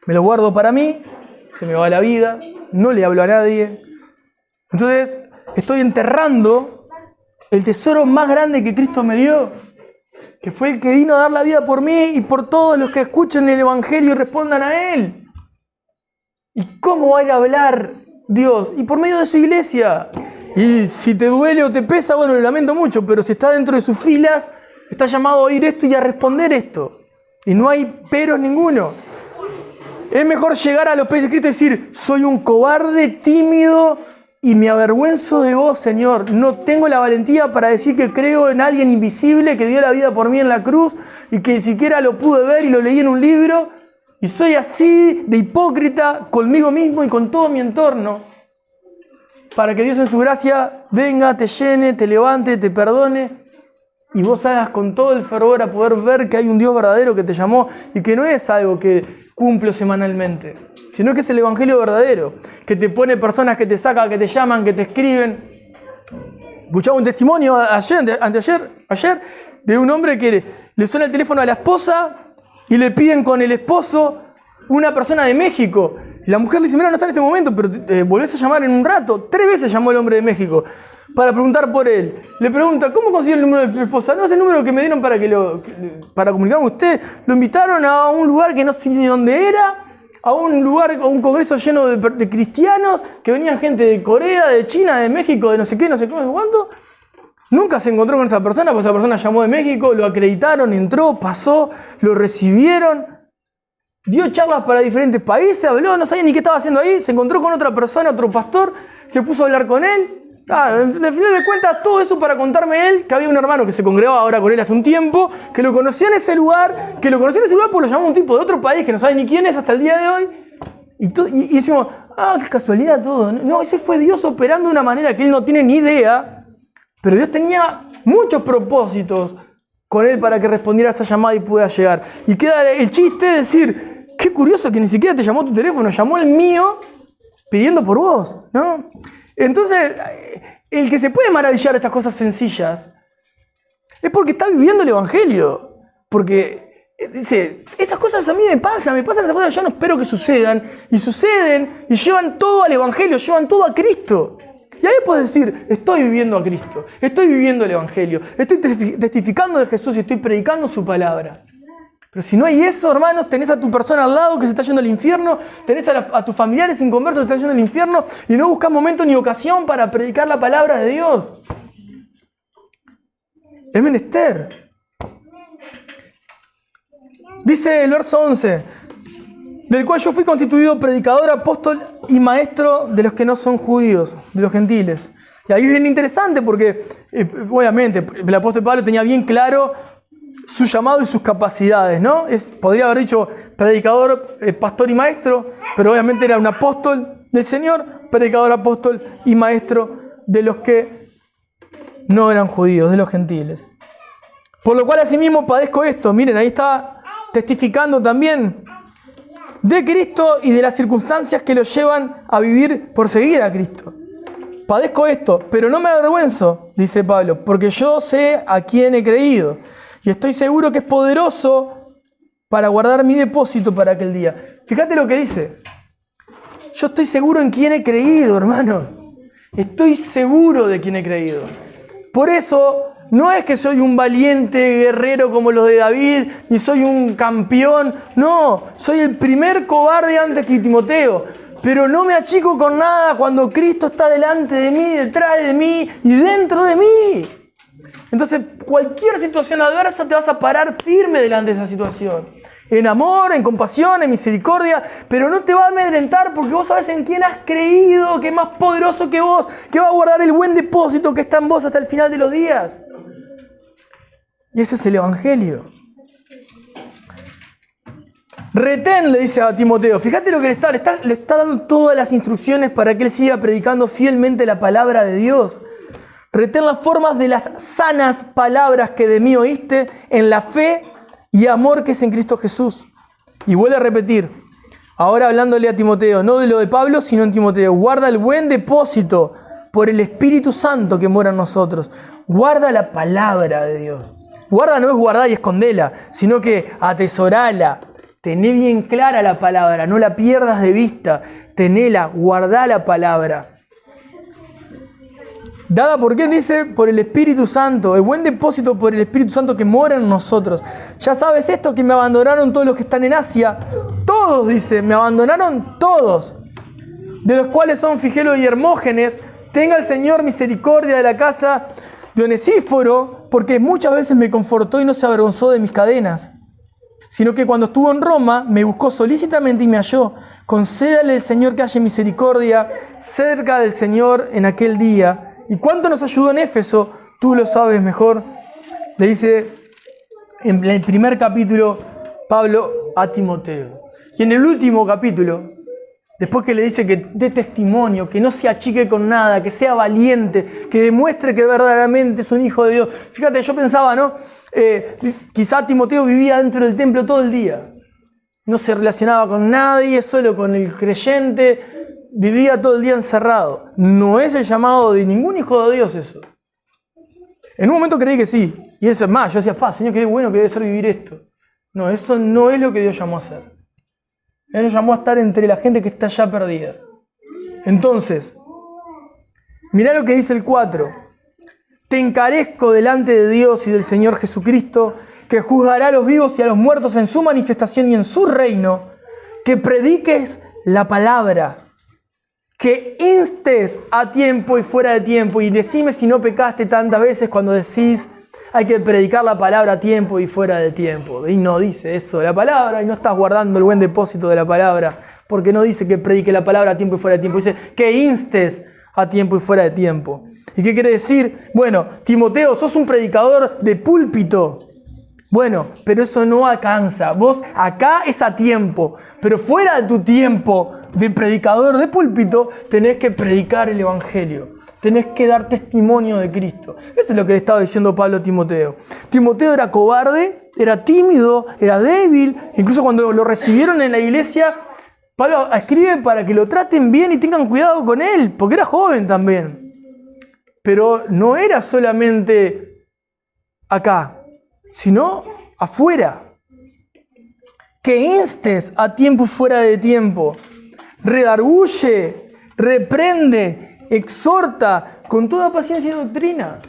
Me lo guardo para mí, se me va la vida, no le hablo a nadie, Entonces, estoy enterrando el tesoro más grande que Cristo me dio, que fue el que vino a dar la vida por mí y por todos los que escuchen el Evangelio y respondan a Él. ¿Y cómo va a ir a hablar Dios? Y por medio de su iglesia. Y si te duele o te pesa, bueno, lo lamento mucho, pero si está dentro de sus filas, está llamado a oír esto y a responder esto. Y no hay peros ninguno. Es mejor llegar a los pies de Cristo y decir, soy un cobarde, tímido, y me avergüenzo de vos, Señor. No tengo la valentía para decir que creo en alguien invisible que dio la vida por mí en la cruz y que ni siquiera lo pude ver y lo leí en un libro. Y soy así de hipócrita conmigo mismo y con todo mi entorno. Para que Dios en su gracia venga, te llene, te levante, te perdone. Y vos hagas con todo el fervor a poder ver que hay un Dios verdadero que te llamó y que no es algo que cumplo semanalmente, sino que es el Evangelio verdadero, que te pone personas que te sacan, que te llaman, que te escriben. Escuchaba un testimonio ayer de un hombre que le suena el teléfono a la esposa y le piden con el esposo una persona de México. Y la mujer le dice, mira, no está en este momento, pero volvés a llamar en un rato. 3 veces llamó el hombre de México para preguntar por él. Le pregunta, ¿cómo consiguió el número de tu esposa? No, es el número que me dieron para comunicar con usted. Lo invitaron a un lugar que no sé ni dónde era, a un lugar, a un congreso lleno de cristianos, que venían gente de Corea, de China, de México, de no sé qué, no sé cómo, no sé cuánto. Nunca se encontró con esa persona, pues esa persona llamó de México, lo acreditaron, entró, pasó, lo recibieron, dio charlas para diferentes países, habló, no sabía ni qué estaba haciendo ahí, se encontró con otra persona, otro pastor, se puso a hablar con él. Claro, en final de cuentas, todo eso para contarme él, que había un hermano que se congregaba ahora con él hace un tiempo, que lo conocía en ese lugar, pues lo llamó un tipo de otro país que no sabe ni quién es hasta el día de hoy. Y decimos, qué casualidad todo. No, ese fue Dios operando de una manera que él no tiene ni idea, pero Dios tenía muchos propósitos con él para que respondiera a esa llamada y pudiera llegar. Y queda el chiste de decir, qué curioso que ni siquiera te llamó tu teléfono, llamó el mío pidiendo por vos, ¿no? Entonces, el que se puede maravillar de estas cosas sencillas es porque está viviendo el Evangelio. Porque dice, estas cosas a mí me pasan esas cosas, yo no espero que sucedan. Y suceden y llevan todo al Evangelio, llevan todo a Cristo. Y ahí puedes decir, estoy viviendo a Cristo, estoy viviendo el Evangelio, estoy testificando de Jesús y estoy predicando su palabra. Pero si no hay eso, hermanos, tenés a tu persona al lado que se está yendo al infierno, tenés a tus familiares inconversos que se están yendo al infierno y no buscas momento ni ocasión para predicar la palabra de Dios. Es menester. Dice el verso 11, del cual yo fui constituido predicador, apóstol y maestro de los que no son judíos, de los gentiles. Y ahí es bien interesante porque, obviamente, el apóstol Pablo tenía bien claro su llamado y sus capacidades, ¿no? Podría haber dicho predicador, pastor y maestro, pero obviamente era un apóstol del Señor, predicador, apóstol y maestro de los que no eran judíos, de los gentiles. Por lo cual asimismo padezco esto. Miren, ahí está testificando también de Cristo y de las circunstancias que lo llevan a vivir por seguir a Cristo. Padezco esto, pero no me avergüenzo, dice Pablo, porque yo sé a quién he creído. Y estoy seguro que es poderoso para guardar mi depósito para aquel día. Fíjate lo que dice. Yo estoy seguro en quién he creído, hermanos. Estoy seguro de quién he creído. Por eso, no es que soy un valiente guerrero como los de David, ni soy un campeón. No, soy el primer cobarde antes que Timoteo. Pero no me achico con nada cuando Cristo está delante de mí, detrás de mí y dentro de mí. Entonces, cualquier situación adversa te vas a parar firme delante de esa situación. En amor, en compasión, en misericordia, pero no te va a amedrentar porque vos sabés en quién has creído, que es más poderoso que vos, que va a guardar el buen depósito que está en vos hasta el final de los días. Y ese es el Evangelio. Retén, le dice a Timoteo. Fíjate lo que le está dando todas las instrucciones para que él siga predicando fielmente la palabra de Dios. Retén las formas de las sanas palabras que de mí oíste en la fe y amor que es en Cristo Jesús. Y vuelve a repetir, ahora hablándole a Timoteo, no de lo de Pablo, sino en Timoteo. Guarda el buen depósito por el Espíritu Santo que mora en nosotros. Guarda la palabra de Dios. Guarda no es guardar y escondela, sino que atesorala. Tené bien clara la palabra, no la pierdas de vista. Tenela, guardá la palabra. Dada por qué dice, por el Espíritu Santo, el buen depósito por el Espíritu Santo que mora en nosotros. Ya sabes esto, que me abandonaron todos los que están en Asia. Todos, dice, me abandonaron todos. De los cuales son Figelo y Hermógenes. Tenga el Señor misericordia de la casa de Onesíforo, porque muchas veces me confortó y no se avergonzó de mis cadenas, sino que cuando estuvo en Roma me buscó solícitamente y me halló. Concédale el Señor que haya misericordia cerca del Señor en aquel día. ¿Y cuánto nos ayudó en Éfeso? Tú lo sabes mejor. Le dice en el primer capítulo Pablo a Timoteo. Y en el último capítulo, después que le dice que dé testimonio, que no se achique con nada, que sea valiente, que demuestre que verdaderamente es un hijo de Dios. Fíjate, yo pensaba, ¿no? Quizá Timoteo vivía dentro del templo todo el día. No se relacionaba con nadie, solo con el creyente. Vivía todo el día encerrado. No es el llamado de ningún hijo de Dios eso. En un momento creí que sí. Y eso es más, yo decía, Señor, qué bueno que debe ser vivir esto. No, eso no es lo que Dios llamó a hacer. Él nos llamó a estar entre la gente que está ya perdida. Entonces, mirá lo que dice el 4. Te encarezco delante de Dios y del Señor Jesucristo, que juzgará a los vivos y a los muertos en su manifestación y en su reino, que prediques la palabra, que instes a tiempo y fuera de tiempo, y decime si no pecaste tantas veces cuando decís hay que predicar la palabra a tiempo y fuera de tiempo. Y no dice eso de la palabra, y no estás guardando el buen depósito de la palabra, porque no dice que predique la palabra a tiempo y fuera de tiempo, dice que instes a tiempo y fuera de tiempo. ¿Y qué quiere decir? Bueno, Timoteo, sos un predicador de púlpito. Bueno, pero eso no alcanza. Vos acá es a tiempo, pero fuera de tu tiempo de predicador de púlpito, tenés que predicar el Evangelio. Tenés que dar testimonio de Cristo. Esto es lo que le estaba diciendo Pablo a Timoteo. Timoteo era cobarde, era tímido, era débil. Incluso cuando lo recibieron en la iglesia, Pablo escribe para que lo traten bien y tengan cuidado con él, porque era joven también. Pero no era solamente acá, sino afuera. Que instes a tiempo y fuera de tiempo. Redarguye, reprende, exhorta con toda paciencia y doctrina.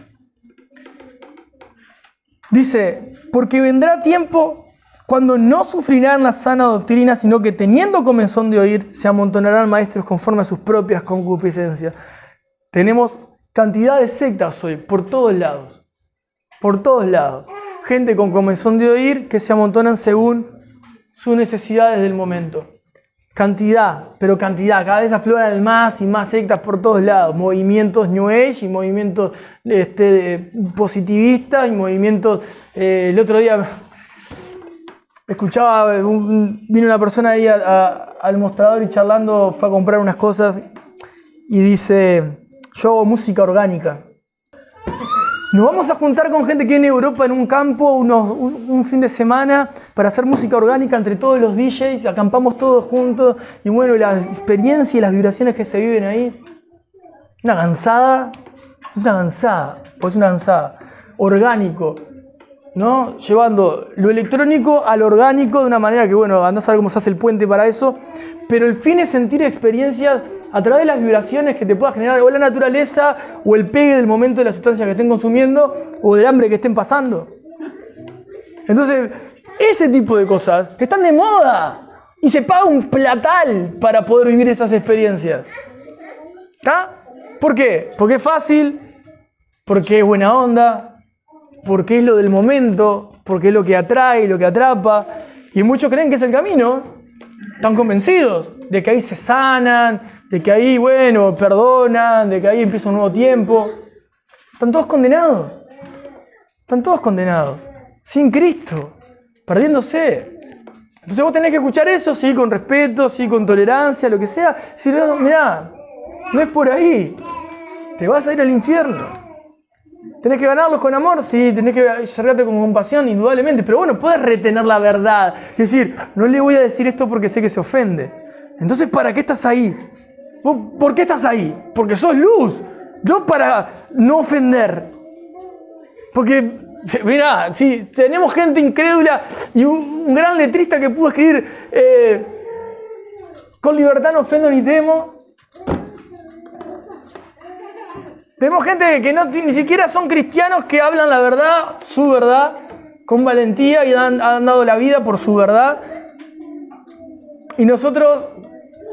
Dice, porque vendrá tiempo cuando no sufrirán la sana doctrina, sino que teniendo comezón de oír, se amontonarán maestros conforme a sus propias concupiscencias. Tenemos cantidad de sectas hoy, por todos lados. Por todos lados. Gente con comezón de oír que se amontonan según sus necesidades del momento. Cantidad, pero cantidad. Cada vez afloran más y más sectas por todos lados. Movimientos New Age y movimientos positivistas y movimientos... el otro día escuchaba, vino una persona ahí al mostrador y charlando, fue a comprar unas cosas y dice, yo hago música orgánica. Nos vamos a juntar con gente que viene de Europa en un campo un fin de semana para hacer música orgánica entre todos los DJs, acampamos todos juntos y bueno, la experiencia y las vibraciones que se viven ahí. Una gansada, pues una gansada. Orgánico, ¿no? Llevando lo electrónico al orgánico de una manera que, bueno, andás a ver cómo se hace el puente para eso, pero el fin es sentir experiencias a través de las vibraciones que te pueda generar o la naturaleza o el pegue del momento de la sustancia que estén consumiendo o del hambre que estén pasando. Entonces, ese tipo de cosas que están de moda y se paga un platal para poder vivir esas experiencias. ¿Está? ¿Por qué? Porque es fácil, porque es buena onda, porque es lo del momento, porque es lo que atrae, lo que atrapa. Y muchos creen que es el camino. Están convencidos de que ahí se sanan, de que ahí, bueno, perdonan, de que ahí empieza un nuevo tiempo. Están todos condenados. Están todos condenados. Sin Cristo. Perdiéndose. Entonces vos tenés que escuchar eso, sí, con respeto, sí, con tolerancia, lo que sea. Si no, mirá, no es por ahí. Te vas a ir al infierno. ¿Tenés que ganarlos con amor? Sí, tenés que acercarte con compasión, indudablemente. Pero bueno, puedes retener la verdad. Es decir, no le voy a decir esto porque sé que se ofende. Entonces, ¿para qué estás ahí? ¿Por qué estás ahí? Porque sos luz. No para no ofender. Porque, mirá, si tenemos gente incrédula y un gran letrista que pudo escribir con libertad no ofendo ni temo. Tenemos gente que ni siquiera son cristianos, que hablan la verdad, su verdad, con valentía y han dado la vida por su verdad. Y nosotros,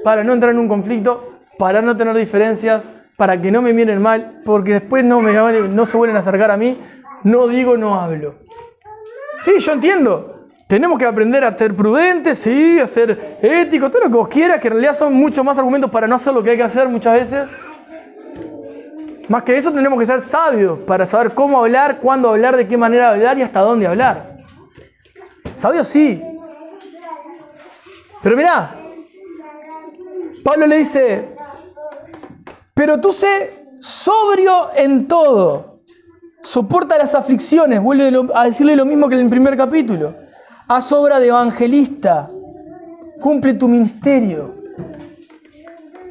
para no entrar en un conflicto, para no tener diferencias, para que no me miren mal, porque después no se vuelven a acercar a mí, no digo, no hablo. Sí, yo entiendo. Tenemos que aprender a ser prudentes, sí, a ser éticos, todo lo que vos quieras, que en realidad son muchos más argumentos para no hacer lo que hay que hacer muchas veces. Más que eso, tenemos que ser sabios para saber cómo hablar, cuándo hablar, de qué manera hablar y hasta dónde hablar. Sabios sí. Pero mirá, Pablo le dice, pero tú sé sobrio en todo, soporta las aflicciones, vuelve a decirle lo mismo que en el primer capítulo. Haz obra de evangelista, cumple tu ministerio.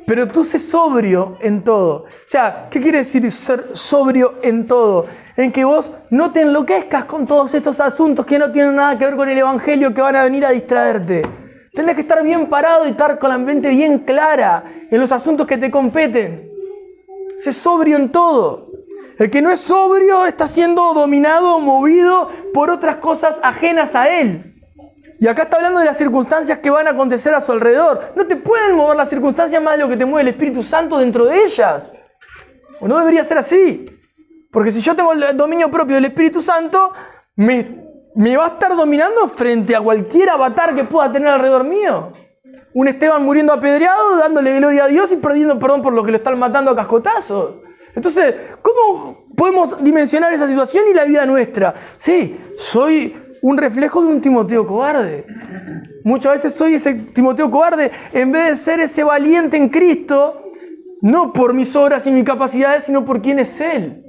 Pero tú sé sobrio en todo. O sea, ¿qué quiere decir ser sobrio en todo? En que vos no te enloquezcas con todos estos asuntos que no tienen nada que ver con el evangelio, que van a venir a distraerte. Tenés que estar bien parado y estar con la mente bien clara en los asuntos que te competen. Sé sobrio en todo. El que no es sobrio está siendo dominado o movido por otras cosas ajenas a él. Y acá está hablando de las circunstancias que van a acontecer a su alrededor. No te pueden mover las circunstancias más de lo que te mueve el Espíritu Santo dentro de ellas. O no debería ser así. Porque si yo tengo el dominio propio del Espíritu Santo, me va a estar dominando frente a cualquier avatar que pueda tener alrededor mío. Un Esteban muriendo apedreado, dándole gloria a Dios y pidiendo perdón por lo que lo están matando a cascotazos. Entonces, ¿cómo podemos dimensionar esa situación y la vida nuestra? Sí, soy un reflejo de un Timoteo cobarde. Muchas veces soy ese Timoteo cobarde en vez de ser ese valiente en Cristo, no por mis obras y mis capacidades, sino por quién es Él.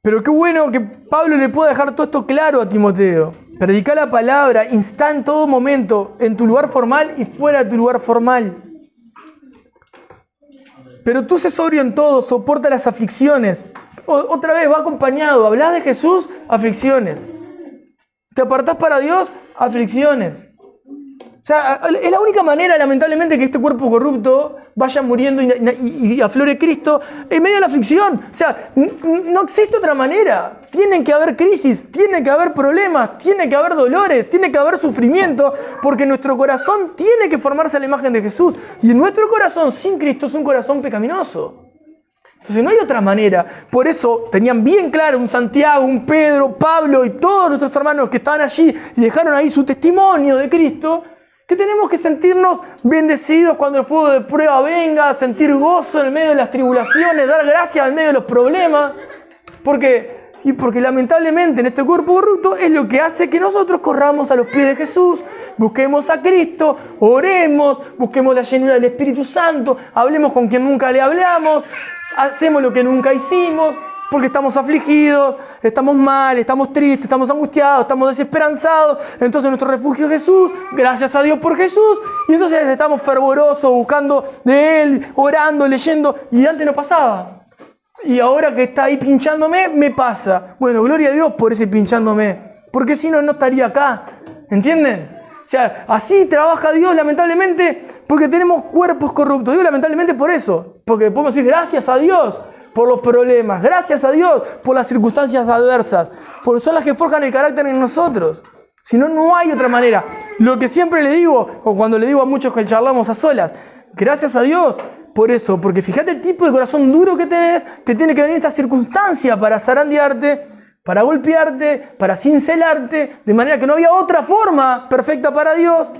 Pero qué bueno que Pablo le pueda dejar todo esto claro a Timoteo. Predicar la palabra, insta en todo momento, en tu lugar formal y fuera de tu lugar formal. Pero tú sé sobrio en todo, soporta las aflicciones. Otra vez va acompañado. Hablás de Jesús, aflicciones. Te apartás para Dios, aflicciones. O sea, es la única manera, lamentablemente, que este cuerpo corrupto vaya muriendo y aflore Cristo en medio de la aflicción. O sea, no existe otra manera. Tienen que haber crisis, tiene que haber problemas, tiene que haber dolores, tiene que haber sufrimiento, porque nuestro corazón tiene que formarse a la imagen de Jesús. Y en nuestro corazón, sin Cristo, es un corazón pecaminoso. Entonces no hay otra manera. Por eso tenían bien claro un Santiago, un Pedro, Pablo y todos nuestros hermanos que estaban allí y dejaron ahí su testimonio de Cristo, que tenemos que sentirnos bendecidos cuando el fuego de prueba venga, sentir gozo en medio de las tribulaciones, dar gracias en medio de los problemas. Porque lamentablemente en este cuerpo corrupto es lo que hace que nosotros corramos a los pies de Jesús, busquemos a Cristo, oremos, busquemos la llenura del Espíritu Santo, hablemos con quien nunca le hablamos, hacemos lo que nunca hicimos, porque estamos afligidos, estamos mal, estamos tristes, estamos angustiados, estamos desesperanzados. Entonces nuestro refugio es Jesús, gracias a Dios por Jesús. Y entonces estamos fervorosos, buscando de Él, orando, leyendo. Y antes no pasaba. Y ahora que está ahí pinchándome, me pasa. Bueno, gloria a Dios por ese pinchándome. Porque si no, no estaría acá. ¿Entienden? O sea, así trabaja Dios, lamentablemente, porque tenemos cuerpos corruptos. Digo lamentablemente por eso. Porque podemos decir gracias a Dios por los problemas, gracias a Dios por las circunstancias adversas, porque son las que forjan el carácter en nosotros. Si no, no hay otra manera. Lo que siempre le digo, o cuando le digo a muchos que charlamos a solas, gracias a Dios por eso, porque fíjate el tipo de corazón duro que tenés, que tiene que venir esta circunstancia para zarandearte, para golpearte, para cincelarte, de manera que no había otra forma perfecta para Dios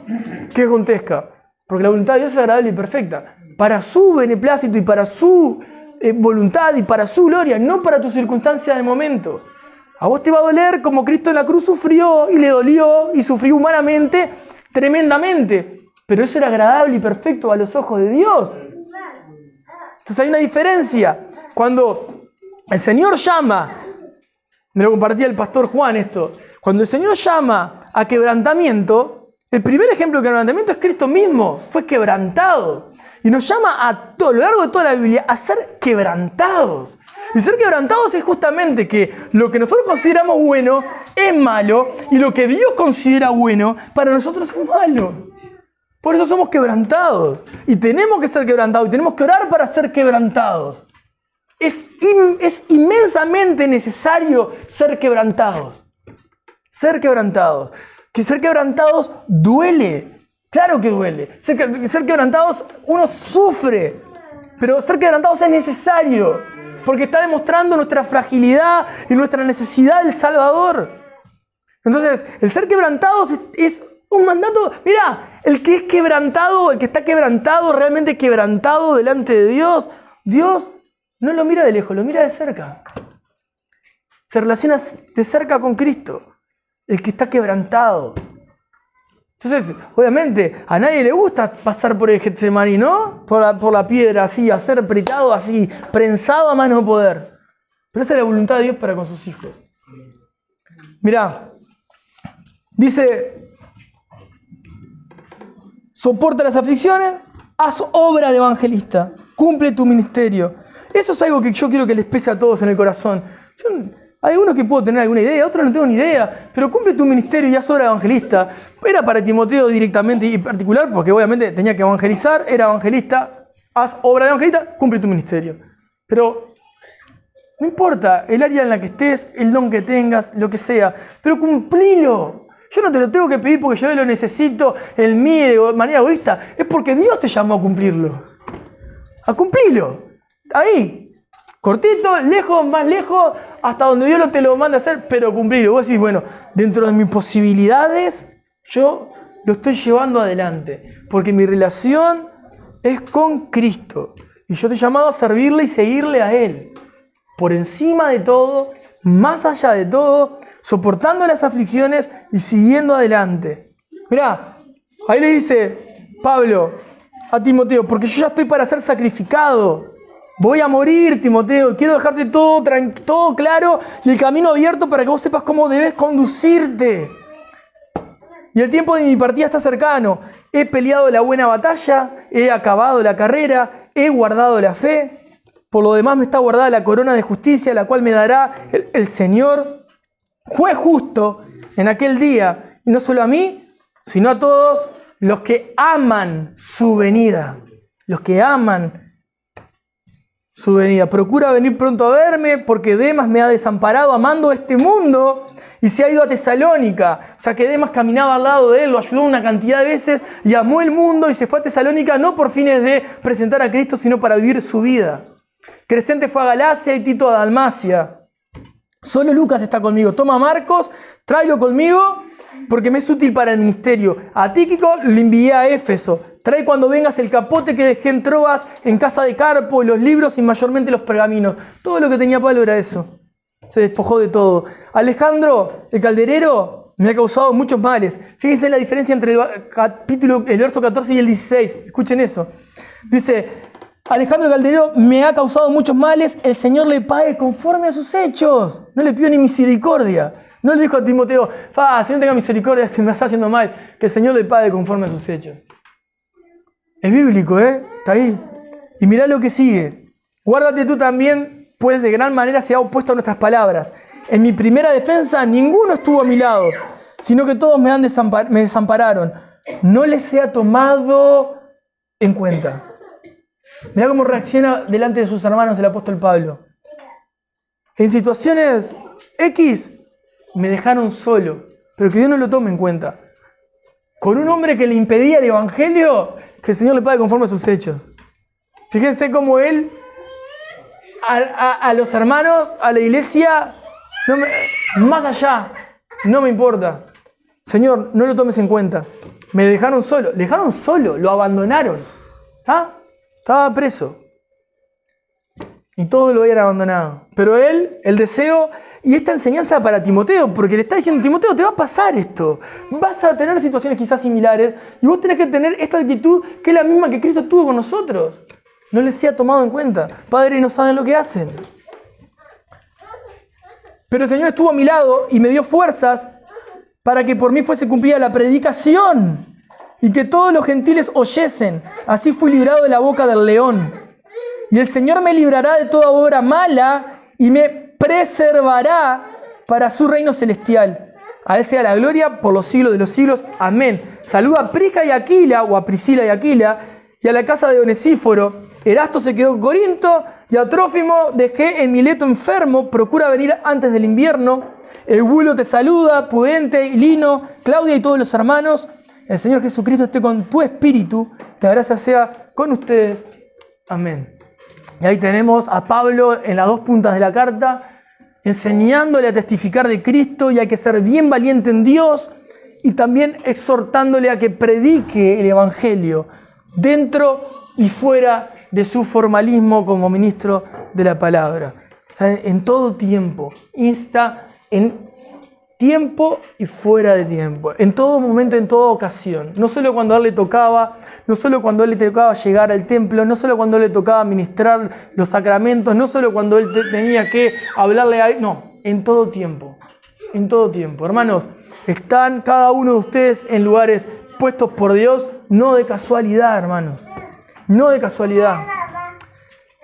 que acontezca. Porque la voluntad de Dios es agradable y perfecta, para su beneplácito y para su voluntad y para su gloria, no para tu circunstancia de momento. A vos te va a doler como Cristo en la cruz sufrió y le dolió y sufrió humanamente tremendamente, pero eso era agradable y perfecto a los ojos de Dios. Entonces hay una diferencia. Cuando el Señor llama, me lo compartía el pastor Juan esto, cuando el Señor llama a quebrantamiento, el primer ejemplo de quebrantamiento es Cristo mismo, fue quebrantado. Y nos llama a lo largo de toda la Biblia a ser quebrantados. Y ser quebrantados es justamente que lo que nosotros consideramos bueno es malo y lo que Dios considera bueno para nosotros es malo. Por eso somos quebrantados. Y tenemos que ser quebrantados. Y tenemos que orar para ser quebrantados. Es inmensamente necesario ser quebrantados. Ser quebrantados. Que ser quebrantados duele. Claro que duele. Ser quebrantados uno sufre. Pero ser quebrantados es necesario. Porque está demostrando nuestra fragilidad y nuestra necesidad del Salvador. Entonces, el ser quebrantados es un mandato. Mira, el que es quebrantado, el que está quebrantado, realmente quebrantado delante de Dios, Dios no lo mira de lejos, lo mira de cerca. Se relaciona de cerca con Cristo, el que está quebrantado. Entonces, obviamente, a nadie le gusta pasar por el Getsemaní, ¿no? Por la piedra, así, a ser apretado, así, prensado a mano de poder. Pero esa es la voluntad de Dios para con sus hijos. Mirá, dice, soporta las aflicciones, haz obra de evangelista, cumple tu ministerio. Eso es algo que yo quiero que les pese a todos en el corazón. Hay algunos que puedo tener alguna idea, otros no tengo ni idea, pero cumple tu ministerio y haz obra de evangelista. Era para Timoteo directamente y particular, porque obviamente tenía que evangelizar, era evangelista, haz obra de evangelista, cumple tu ministerio. Pero no importa el área en la que estés, el don que tengas, lo que sea, pero cumplilo. Yo no te lo tengo que pedir porque yo lo necesito en mí de manera egoísta, es porque Dios te llamó a cumplirlo. A cumplirlo. Ahí. Cortito, lejos, más lejos, hasta donde Dios te lo manda a hacer, pero cumplirlo. Vos decís, bueno, dentro de mis posibilidades, yo lo estoy llevando adelante. Porque mi relación es con Cristo. Y yo estoy llamado a servirle y seguirle a Él. Por encima de todo, más allá de todo, soportando las aflicciones y siguiendo adelante. Mirá, ahí le dice Pablo a Timoteo, porque yo ya estoy para ser sacrificado. Voy a morir, Timoteo, quiero dejarte todo claro y el camino abierto para que vos sepas cómo debes conducirte. Y el tiempo de mi partida está cercano. He peleado la buena batalla, he acabado la carrera, he guardado la fe. Por lo demás me está guardada la corona de justicia, la cual me dará el Señor, juez justo, en aquel día. Y no solo a mí, sino a todos los que aman su venida. Los que aman su venida. Procura venir pronto a verme, porque Demas me ha desamparado amando este mundo y se ha ido a Tesalónica. O sea que Demas caminaba al lado de él, lo ayudó una cantidad de veces y amó el mundo y se fue a Tesalónica no por fines de presentar a Cristo, sino para vivir su vida. Crescente fue a Galacia y Tito a Dalmacia. Solo Lucas está conmigo. Toma a Marcos, tráelo conmigo, porque me es útil para el ministerio. A Tíquico le envié a Éfeso. Trae cuando vengas el capote que dejé en Troas, en casa de Carpo, los libros y mayormente los pergaminos. Todo lo que tenía Pablo era eso. Se despojó de todo. Alejandro, el calderero, me ha causado muchos males. Fíjense la diferencia entre el verso 14 y el 16. Escuchen eso. Dice, Alejandro el calderero me ha causado muchos males, el Señor le pague conforme a sus hechos. No le pidió ni misericordia. No le dijo a Timoteo, si no tenga misericordia, que me está haciendo mal, que el Señor le pague conforme a sus hechos. Es bíblico, está ahí. Y mirá lo que sigue. Guárdate tú también, pues de gran manera se ha opuesto a nuestras palabras. En mi primera defensa ninguno estuvo a mi lado, sino que todos me desampararon. No les he tomado en cuenta. Mirá cómo reacciona delante de sus hermanos el apóstol Pablo. En situaciones X me dejaron solo, pero que Dios no lo tome en cuenta. Con un hombre que le impedía el evangelio, que el Señor le pague conforme a sus hechos. Fíjense cómo él, a los hermanos, a la iglesia, más allá, no me importa. Señor, no lo tomes en cuenta. Me dejaron solo, lo abandonaron. Estaba preso. Y todos lo habían abandonado. Pero él, el deseo, y esta enseñanza para Timoteo, porque le está diciendo, Timoteo, te va a pasar esto. Vas a tener situaciones quizás similares, y vos tenés que tener esta actitud que es la misma que Cristo tuvo con nosotros. No les sea tomado en cuenta. Padre, no saben lo que hacen. Pero el Señor estuvo a mi lado y me dio fuerzas para que por mí fuese cumplida la predicación y que todos los gentiles oyesen. Así fui librado de la boca del león. Y el Señor me librará de toda obra mala y me preservará para su reino celestial. A Él sea la gloria por los siglos de los siglos. Amén. Saluda a Prisca y Aquila, o a Priscila y Aquila, y a la casa de Onesíforo. Erasto se quedó en Corinto, y a Trófimo dejé en Mileto enfermo. Procura venir antes del invierno. Eubulo te saluda, Pudente, Lino, Claudia y todos los hermanos. El Señor Jesucristo esté con tu espíritu. La gracia sea con ustedes. Amén. Y ahí tenemos a Pablo en las dos puntas de la carta, enseñándole a testificar de Cristo, y hay que ser bien valiente en Dios, y también exhortándole a que predique el Evangelio dentro y fuera de su formalismo como ministro de la palabra. O sea, en todo tiempo, insta en tiempo y fuera de tiempo, en todo momento, en toda ocasión. No solo cuando a él le tocaba, no solo cuando a él le tocaba llegar al templo, no solo cuando a él le tocaba ministrar los sacramentos, no solo cuando él tenía que hablarle a él, no, en todo tiempo, en todo tiempo. Hermanos, están cada uno de ustedes en lugares puestos por Dios, no de casualidad, hermanos, no de casualidad.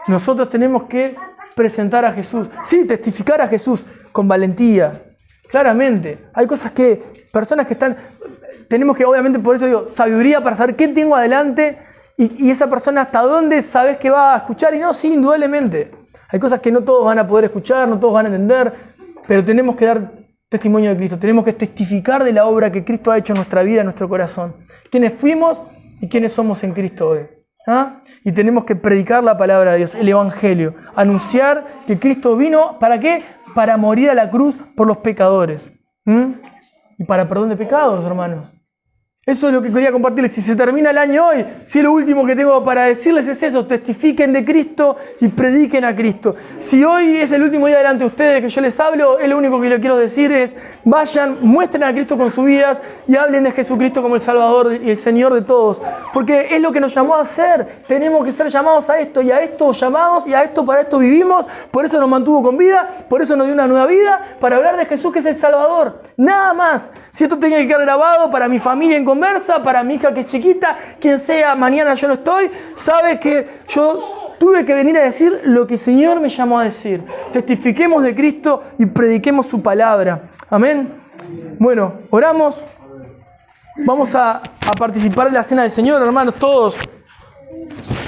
Nosotros tenemos que presentar a Jesús, sí, testificar a Jesús con valentía. Claramente, hay cosas que, personas que están, tenemos que, obviamente, por eso digo, sabiduría para saber qué tengo adelante y esa persona hasta dónde sabes que va a escuchar. Y no, sí, indudablemente. Hay cosas que no todos van a poder escuchar, no todos van a entender, pero tenemos que dar testimonio de Cristo. Tenemos que testificar de la obra que Cristo ha hecho en nuestra vida, en nuestro corazón. Quiénes fuimos y quiénes somos en Cristo hoy. ¿Ah? Y tenemos que predicar la palabra de Dios, el Evangelio. Anunciar que Cristo vino, ¿para qué? Para morir a la cruz por los pecadores. Y para perdón de pecados, hermanos. Eso es lo que quería compartirles. Si se termina el año hoy, si lo último que tengo para decirles es eso: testifiquen de Cristo y prediquen a Cristo. Si hoy es el último día delante de ustedes que yo les hablo, lo único que les quiero decir es: vayan, muestren a Cristo con sus vidas y hablen de Jesucristo como el Salvador y el Señor de todos. Porque es lo que nos llamó a hacer. Tenemos que ser llamados a esto, y a esto llamados, y a esto, para esto vivimos. Por eso nos mantuvo con vida, por eso nos dio una nueva vida, para hablar de Jesús, que es el Salvador. Nada más. Si esto tenía que quedar grabado para mi familia en conversa, para mi hija que es chiquita, quien sea, mañana yo no estoy, sabe que yo tuve que venir a decir lo que el Señor me llamó a decir. Testifiquemos de Cristo y prediquemos su palabra. Amén. Bueno, oramos. Vamos a participar de la cena del Señor, hermanos, todos.